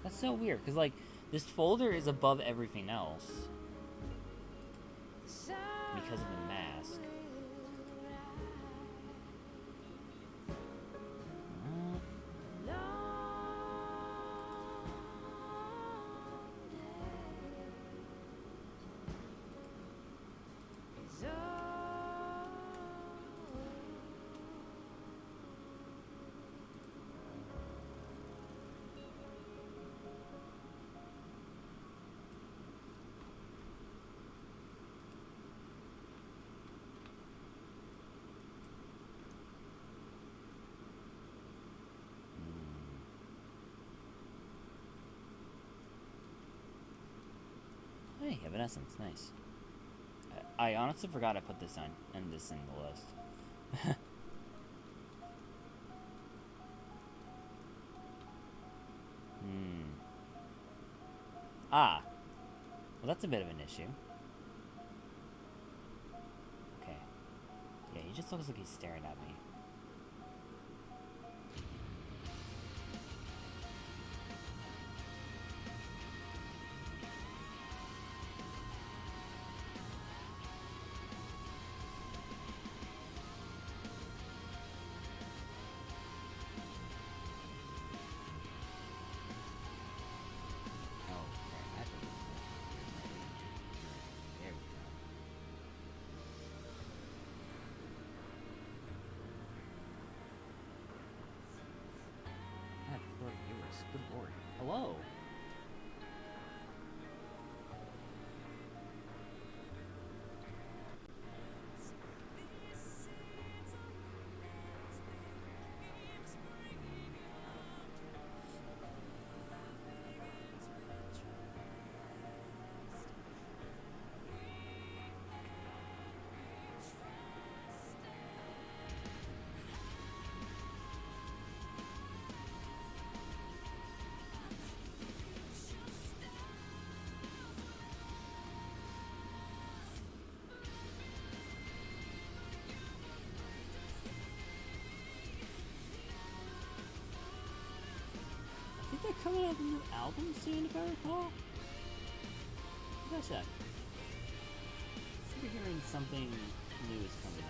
That's so weird, because, like, this folder is above everything else. Because of the mask. Evanescence, nice. I honestly forgot I put this on and this in the list. Ah. Well, that's a bit of an issue. Okay. Yeah, he just looks like he's staring at me. Oh, okay. I believe that. There we go. I have 4 viewers. Good lord. Hello. I think they're coming out with a new album soon, if I recall. Gosh, I think we're hearing something new is coming out.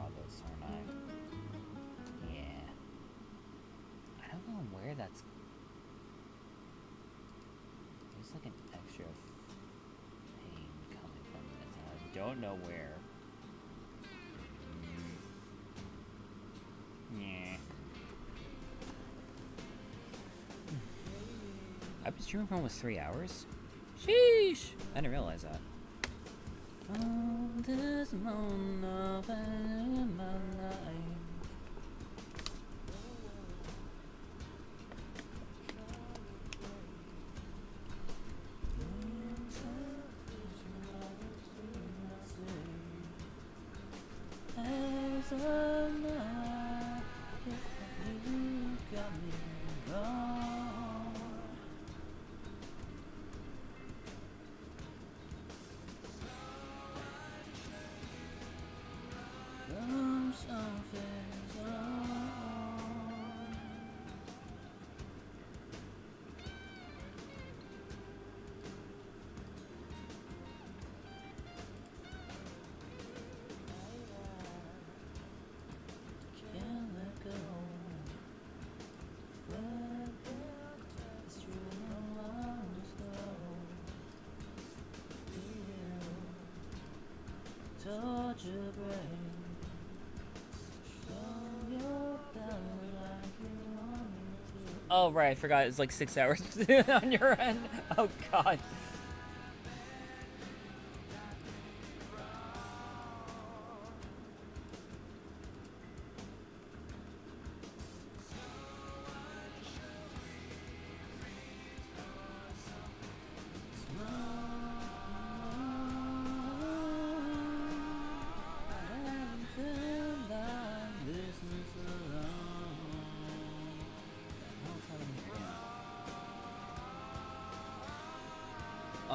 draw this, aren't I? Yeah. I don't know where that's... There's like an extra pain coming from this, and I don't know where. Yeah. I've been streaming for almost 3 hours. Sheesh! I didn't realize that. Oh, this moment of in my life. As a night, you got me wrong. Something's wrong. Can't let go. It's true, I'm touch your brain. Oh, right, I forgot it's like 6 hours on your end. Oh, God.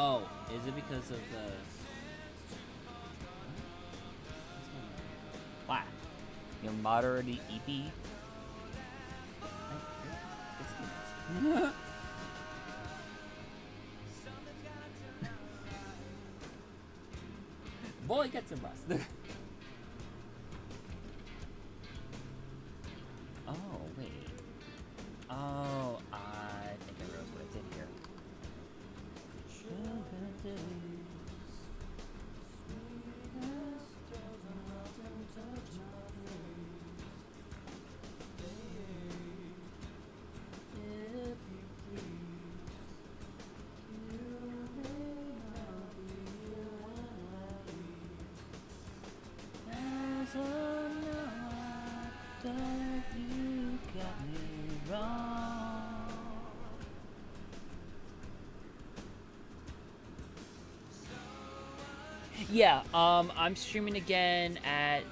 Oh, is it because of the... Wow. You're moderately EP? Boy, get some rust. Oh, wait. Oh, I think I wrote what I did here. Yeah, I'm streaming again at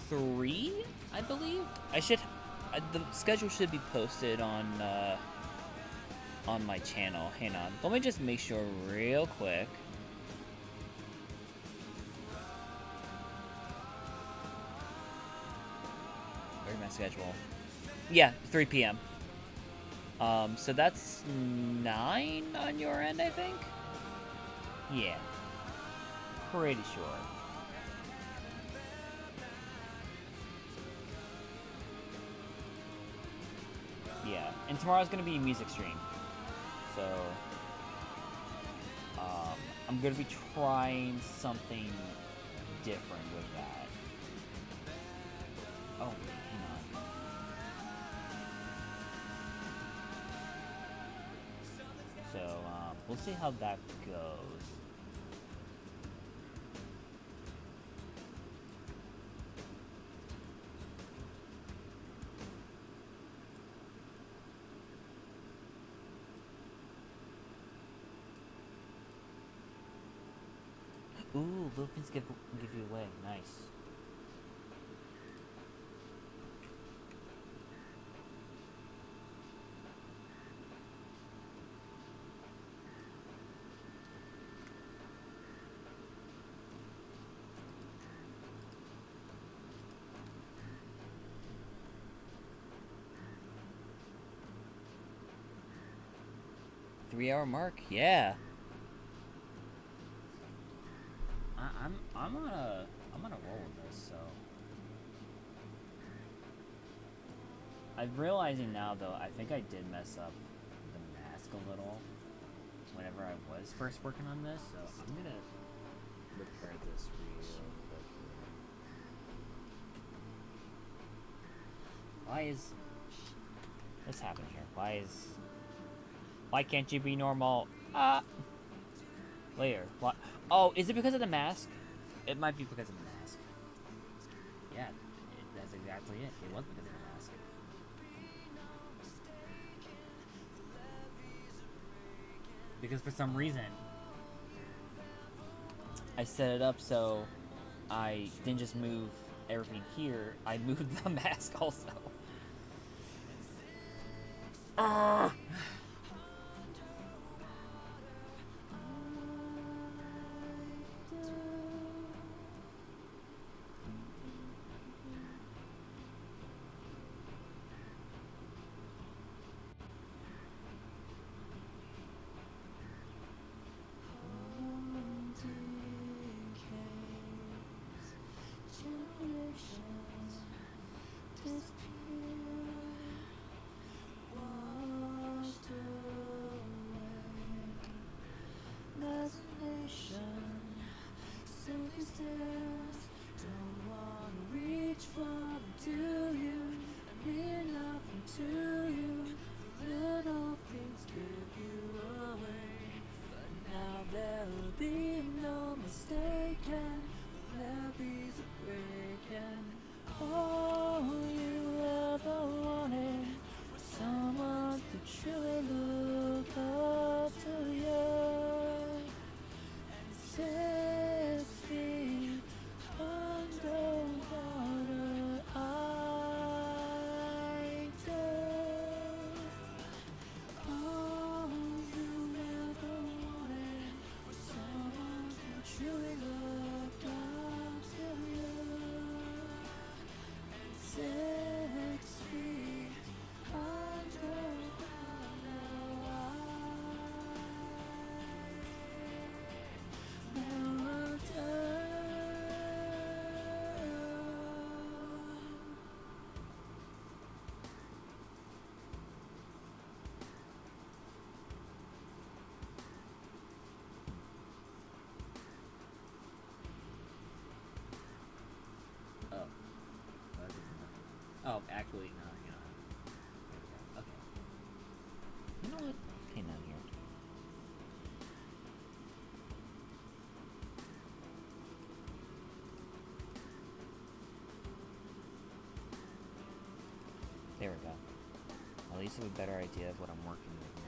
3, I believe. The schedule should be posted on my channel. Hang on, let me just make sure real quick. Where's my schedule? Yeah, 3 p.m. So that's 9 on your end, I think? Yeah. Pretty sure. Yeah, and tomorrow's gonna be a music stream. So, I'm gonna be trying something different with that. Oh, hang on. So, we'll see how that goes. Ooh, little things give you away. Nice. Three-hour mark? Yeah. I'm on a roll with this, so I'm realizing now, though, I think I did mess up the mask a little whenever I was first working on this, so I'm gonna repair this real quick here. Why is... What's happening here? Why can't you be normal? Later. What? Oh, is it because of the mask? It might be because of the mask. Yeah, that's exactly it. It was because of the mask. Because for some reason, I set it up so I didn't just move everything here, I moved the mask also. Oh, actually, no, you know. There we go. Okay. You know what? Came down here. There we go. At least I have a better idea of what I'm working with now.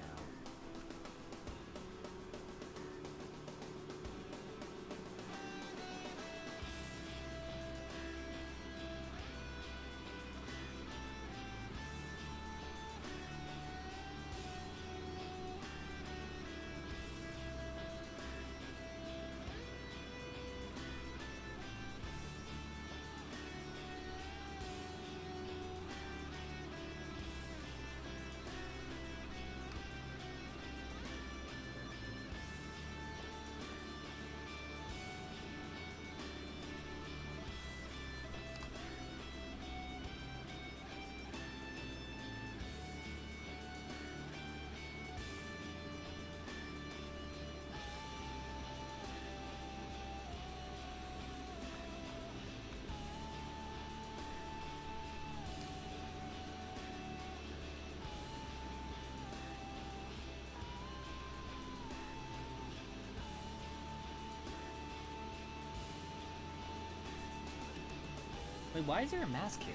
Wait, why is there a mask here?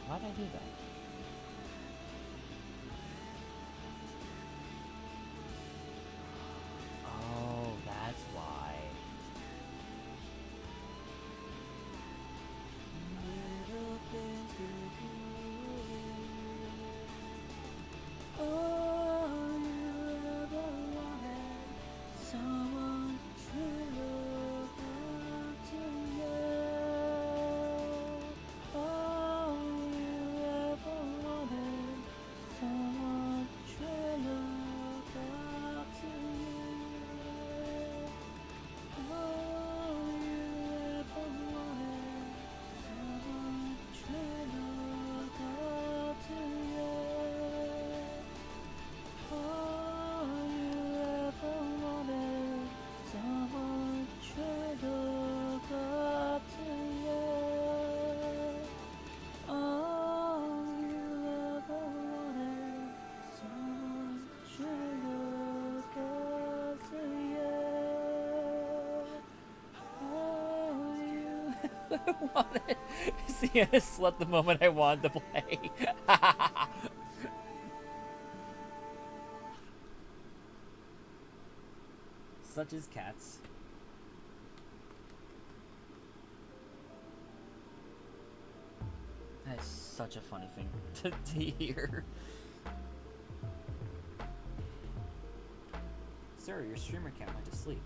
Why did I do that? Oh, that's why. Sienna slept the moment I wanted to play. Such as cats. That is such a funny thing to hear. Sir, your streamer cat went to sleep.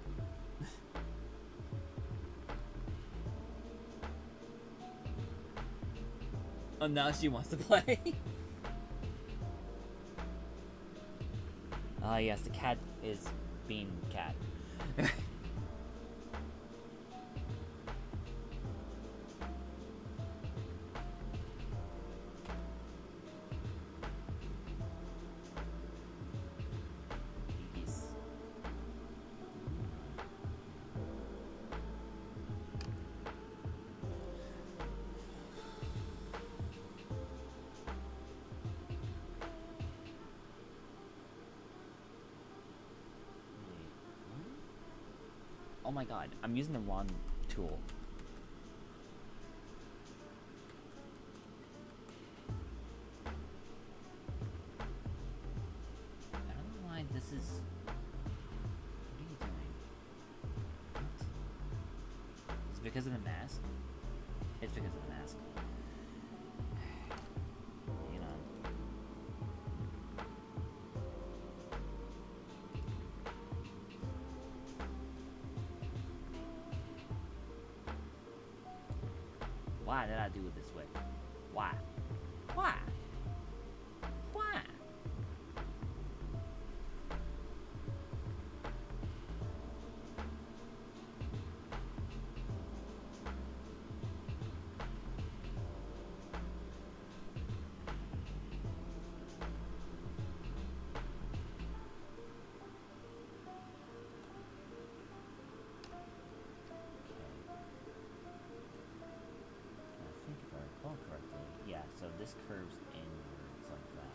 Oh, now she wants to play. Ah, yes, the cat is being cat. Peace. Oh my god, I'm using the wrong tool. I don't know why this is... What are you doing? What? Is it because of the mask? It's because of the mask. Hang on. Why did I do it this way? Why? Why? Why? I think if I recall correctly, yeah, so this curves inwards like that.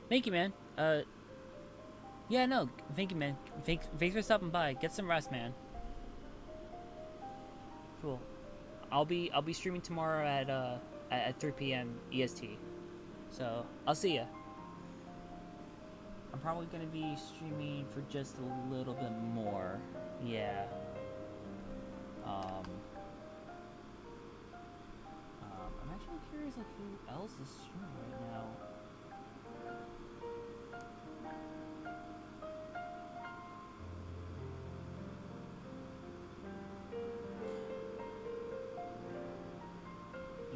Thank you, man. Yeah, no, thank you, man. Thanks for stopping by. Get some rest, man. Cool. I'll be streaming tomorrow at 3 p.m. EST. So I'll see ya. I'm probably gonna be streaming for just a little bit more. Yeah. I'm actually curious like who else is streaming right now.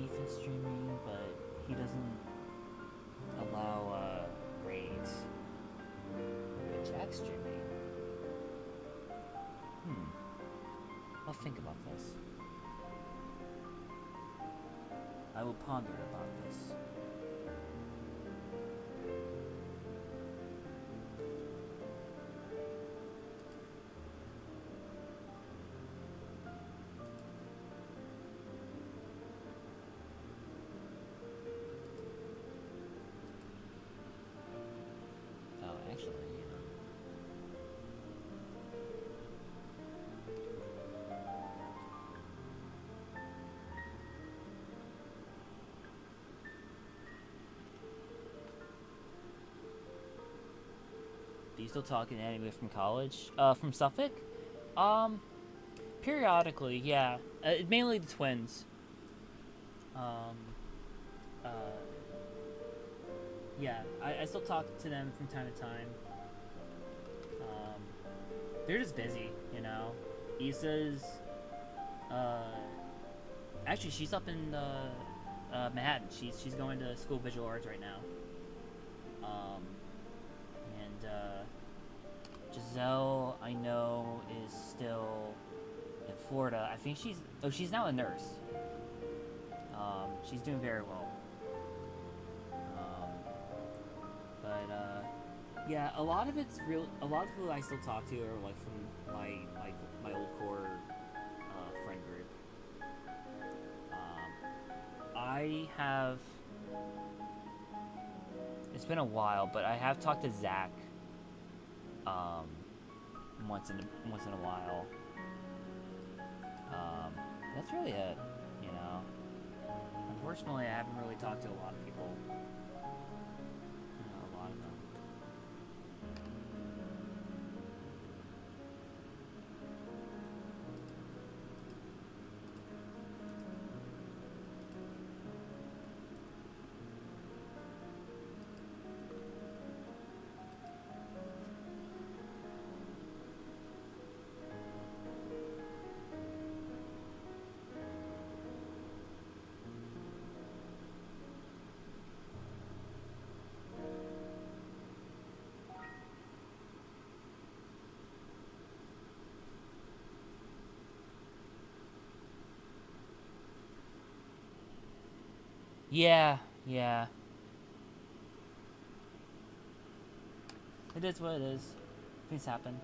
Ethan's streaming, but he doesn't text Jimmy. I'll think about this. I will ponder about this. Oh, actually, do you still talk to anybody from college? From Suffolk? Periodically, yeah. Mainly the twins. Uh, yeah, I still talk to them from time to time. They're just busy, you know. Issa's, actually, she's up in Manhattan. She's going to school of visual arts right now. And Giselle, I know, is still in Florida. I think she's now a nurse. She's doing very well. Yeah, a lot of it's real. A lot of people I still talk to are like from my old core friend group. I have. It's been a while, but I have talked to Zach. Once in a while. That's really it, you know. Unfortunately, I haven't really talked to a lot of people. A lot of them. Yeah. It is what it is. Things happen.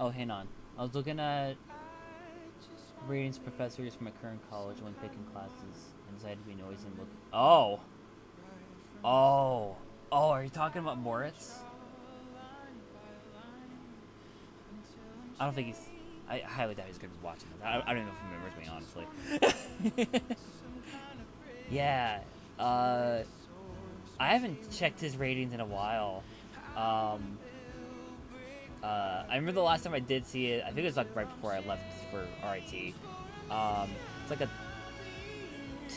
Oh, hang on. I was looking at ratings professors from my current college when picking classes and decided to be noisy and look. Oh! Are you talking about Moritz? I don't think he's. I highly doubt he's good at watching this. I don't even know if he remembers me, honestly. Yeah. I haven't checked his ratings in a while. Um, I remember the last time I did see it. I think it was like right before I left for RIT. It's like a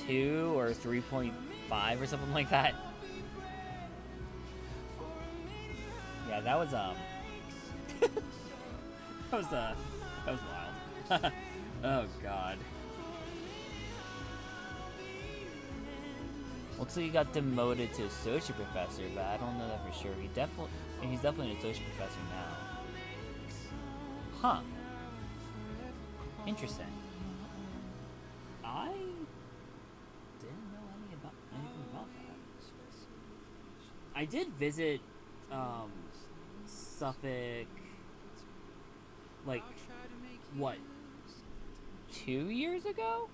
2 or 3.5 or something like that. Yeah, that was that was wild. Oh god. Looks like he got demoted to associate professor, but I don't know that for sure. He's definitely an associate professor now. Huh. Interesting. I didn't know anything about that. I did visit Suffolk like what 2 years ago?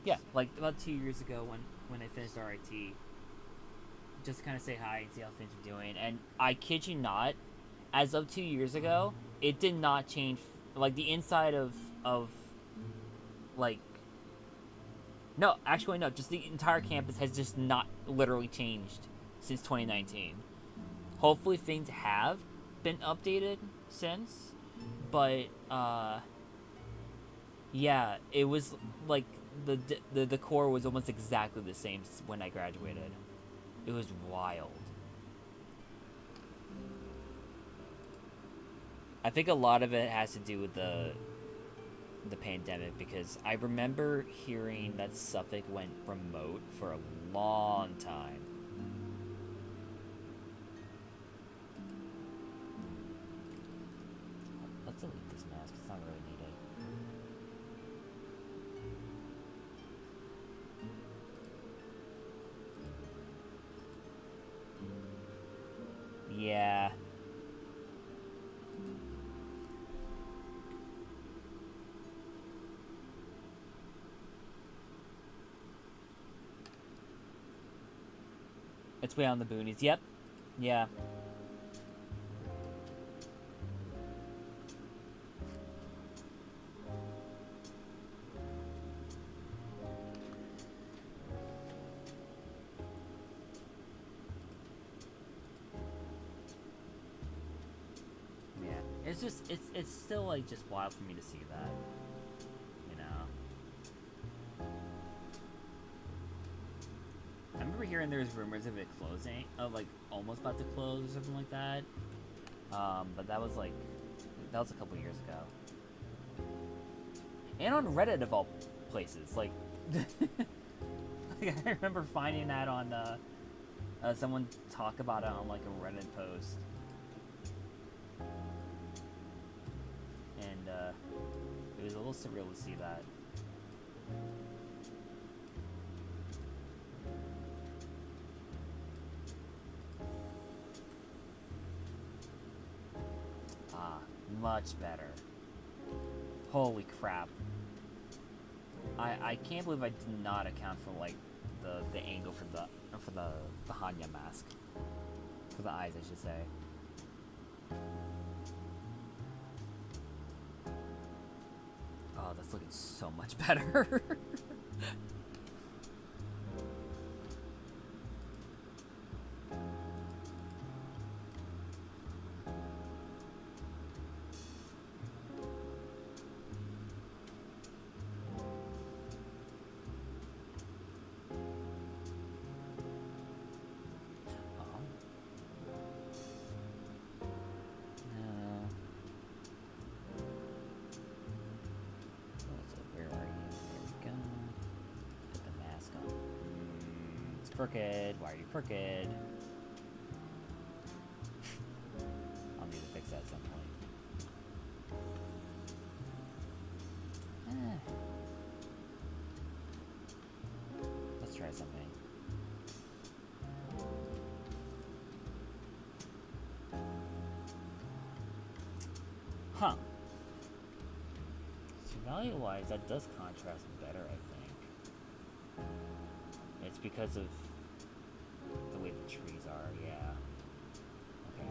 Yeah, like about 2 years ago when I finished RIT. Just to kind of say hi and see how things are doing. And I kid you not, as of 2 years ago, it did not change. Like the inside of like no, actually no, just the entire campus has just not literally changed since 2019. Hopefully things have been updated since, but yeah, it was like the core was almost exactly the same when I graduated. It was wild. I think a lot of it has to do with the pandemic because I remember hearing that Suffolk went remote for a long time. Let's delete this mask. It's not really needed. Yeah. It's way on the boonies. Yep. Yeah. Yeah. It's just it's still like just wild for me to see that. You know. I remember hearing there was rumors of it closing, of like almost about to close or something like that. But that was a couple years ago. And on Reddit of all places, like, like I remember finding that on someone talk about it on like a Reddit post, and it was a little surreal to see that. Much better. Holy crap. I can't believe I did not account for like the angle for the Hanya mask. For the eyes, I should say. Oh, that's looking so much better. Crooked. Why are you crooked? I'll need to fix that at some point. Let's try something. Huh. So value-wise, that does contrast better, I think. It's because of the way the trees are, yeah. Okay.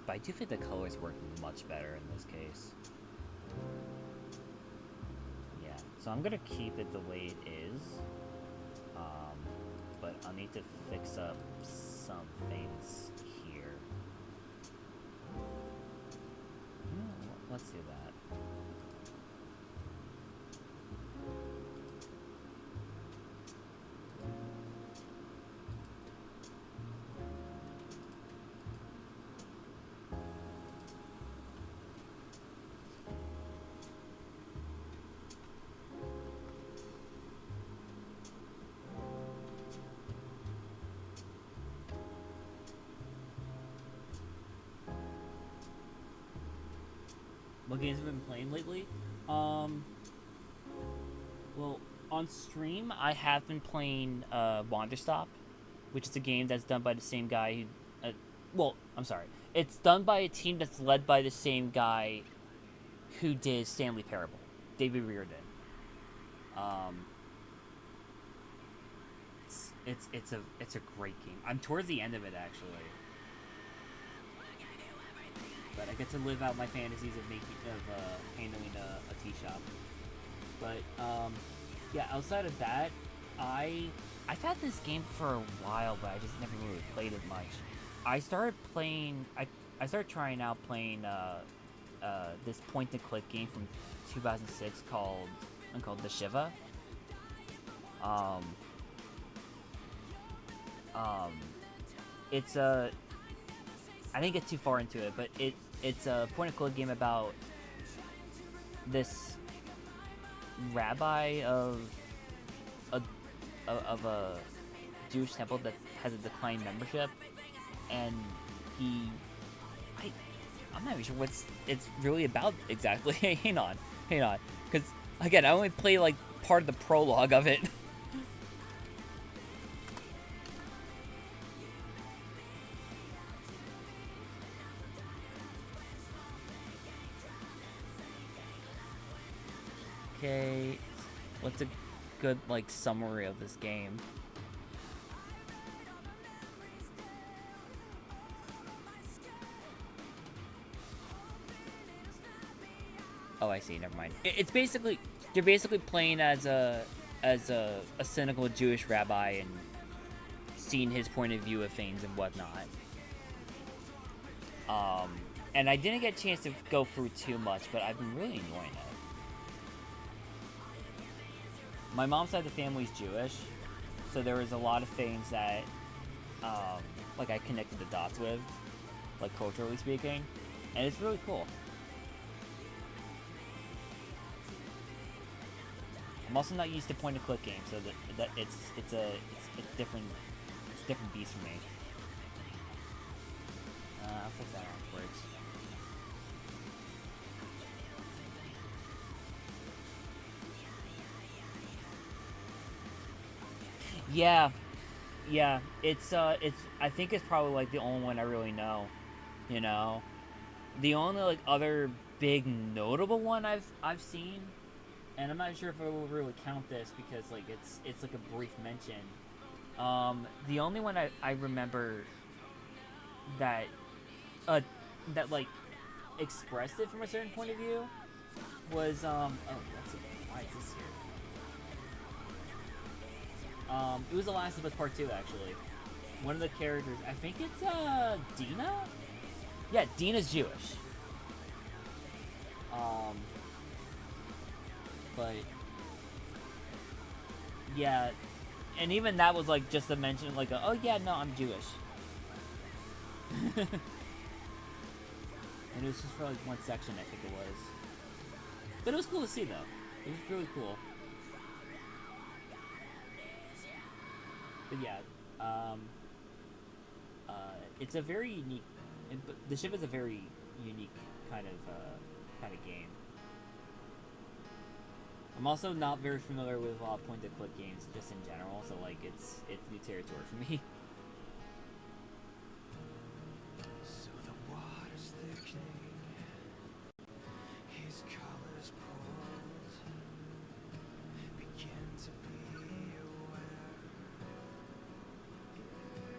But I do think the colors work much better in this case. Yeah, so I'm gonna keep it the way it is. But I'll need to fix up some things here. Let's do that. What games have I been playing lately? Well, on stream, I have been playing Wanderstop, which is a game that's done by the same guy who... well, I'm sorry. It's done by a team that's led by the same guy who did Stanley Parable, David Reardon. It's a great game. I'm towards the end of it, actually. But I get to live out my fantasies of handling a tea shop. But yeah, outside of that, I've had this game for a while, but I just never really played it much. I started trying out playing this point-and-click game from 2006 called The Shiva. It's a... I didn't get too far into it, but it's a point-and-click game about this rabbi of a Jewish temple that has a declined membership, and I'm not even sure what it's really about exactly. hang on, because again, I only played like part of the prologue of it. Okay, what's a good, like, summary of this game? Oh, I see, never mind. It's basically, you're basically playing as a cynical Jewish rabbi and seeing his point of view of things and whatnot. And I didn't get a chance to go through too much, but I've been really enjoying it. My mom's side of the family is Jewish, so there was a lot of things that, like, I connected the dots with, like, culturally speaking, and it's really cool. I'm also not used to point-and-click games, so that it's different beast for me. I'll fix that afterwards. Yeah, it's I think it's probably like the only one I really know, you know. The only like other big notable one I've seen, and I'm not sure if I will really count this because like it's like a brief mention. The only one I remember that like expressed it from a certain point of view was oh, why is this here? It was The Last of Us Part 2, actually. One of the characters, I think it's, Dina? Yeah, Dina's Jewish. But, yeah, and even that was, like, just a mention, like, oh, yeah, no, I'm Jewish. And it was just for, like, one section, I think it was. But it was cool to see, though. It was really cool. But yeah, it's a very unique. The ship is a very unique kind of game. I'm also not very familiar with a lot of point-and-click games, just in general. So like, it's new territory for me. So the water's thickening, his colors pulled, begin to be aware.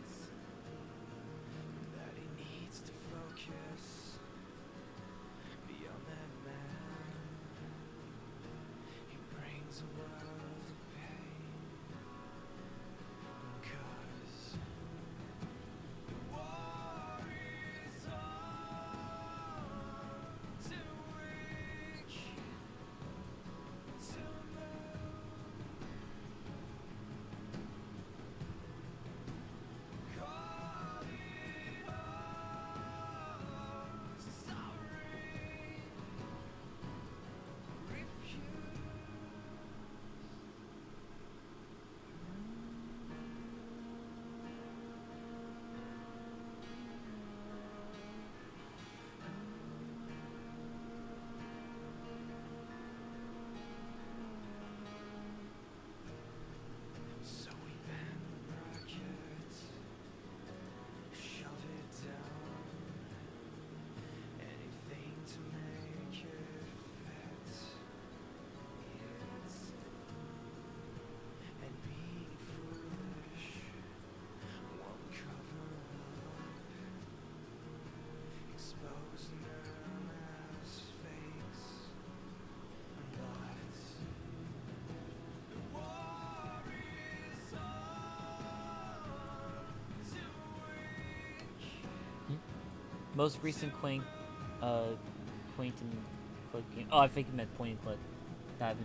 It's that he needs to focus most recent point and click game. Oh, I think you meant point and click. That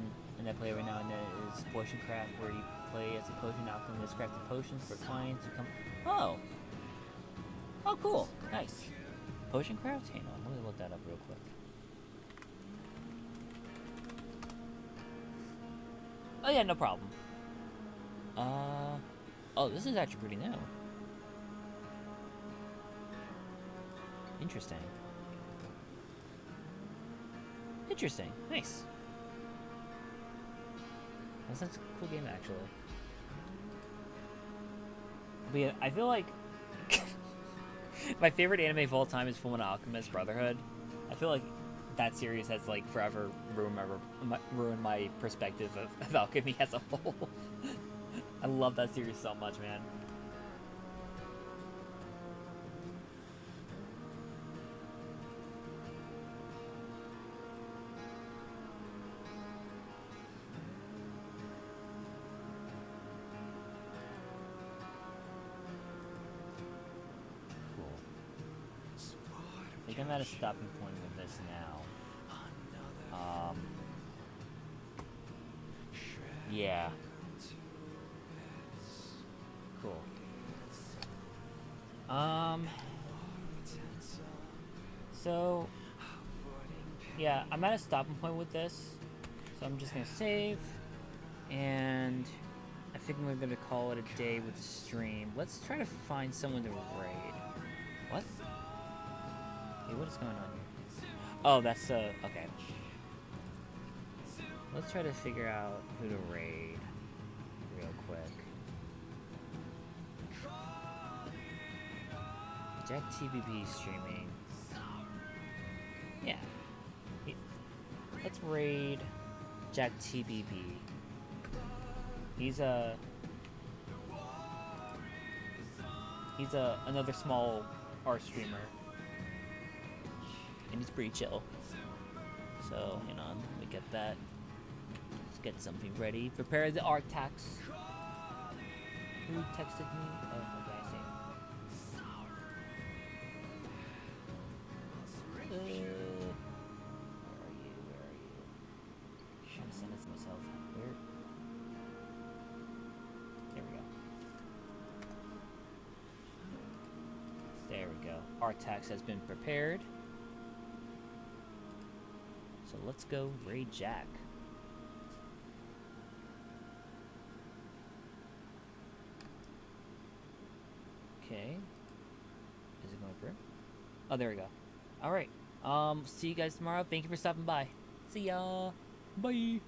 I play right now, and that is Potion Craft, where you play as a potion alchemist, crafting potions for clients who come. Oh. Oh, cool. Nice. Potion Craft? Hang on, let me look that up real quick. Oh yeah, no problem. Oh, this is actually pretty new. Interesting. Interesting. Nice. That's a cool game, actually. But yeah, I feel like my favorite anime of all time is Fullmetal Alchemist Brotherhood. I feel like that series has like forever ruined my perspective of alchemy as a whole. I love that series so much, man. Cool. I think I'm at a stopping point with this now. Yeah. Cool. So, yeah, I'm at a stopping point with this. So I'm just gonna save, and I think we're gonna call it a day with the stream. Let's try to find someone to raid. What? Hey, what is going on here? Oh, that's okay. Let's try to figure out who to raid real quick. Jack TBB streaming. Yeah. Let's raid Jack TBB. He's another small art streamer, and he's pretty chill. So hang on, let me get that. Let's get something ready. Prepare the art tax. Who texted me? Oh, okay, I see. Where are you? I'm trying to send it to myself. Where? There we go. There we go. Art tax has been prepared. So let's go raid Jack. Okay. Is it going through? Oh, there we go. Alright. See you guys tomorrow. Thank you for stopping by. See ya. Bye.